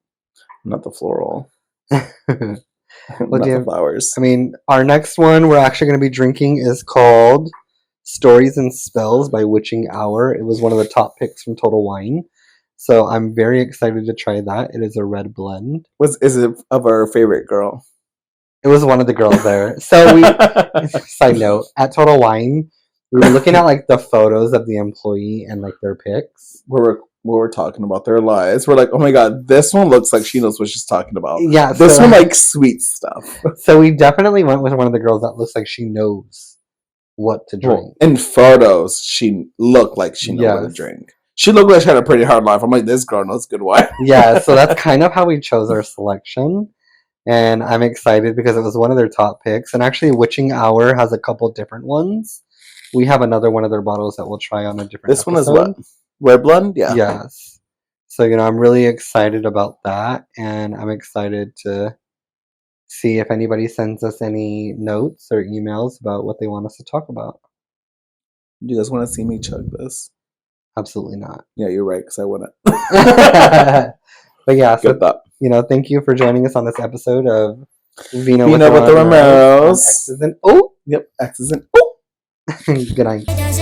Speaker 2: not the floral,
Speaker 1: Well,
Speaker 2: not the flowers.
Speaker 1: I mean, our next one we're actually going to be drinking is called Stories and Spells by Witching Hour. It was one of the top picks from Total Wine. So I'm very excited to try that. It is a red blend.
Speaker 2: Is it of our favorite girl?
Speaker 1: It was one of the girls there. So side note, at Total Wine, we were looking at like the photos of the employee and like their pics.
Speaker 2: We're we were talking about their lives. We're like, oh my god, this one looks like she knows what she's talking about.
Speaker 1: Yeah,
Speaker 2: this one like sweet stuff.
Speaker 1: So we definitely went with one of the girls that looks like she knows what to drink.
Speaker 2: Well, in photos, she looked like she knew what to drink. She looked like she had a pretty hard life. I'm like, this girl knows good wine.
Speaker 1: Yeah, so that's kind of how we chose our selection. And I'm excited because it was one of their top picks. And actually, Witching Hour has a couple different ones. We have another one of their bottles that we'll try on a different
Speaker 2: This
Speaker 1: episode.
Speaker 2: one is what? Red Blend? Yeah.
Speaker 1: Yes. So, I'm really excited about that. And I'm excited to see if anybody sends us any notes or emails about what they want us to talk about.
Speaker 2: Do you guys want to see me chug this?
Speaker 1: Absolutely not.
Speaker 2: Yeah, you're right, because I wouldn't.
Speaker 1: But yeah, so, thank you for joining us on this episode of Vinowiththeromeros.
Speaker 2: Vinowiththeromeros.
Speaker 1: X's and O.
Speaker 2: Yep, X's and O.
Speaker 1: Good night.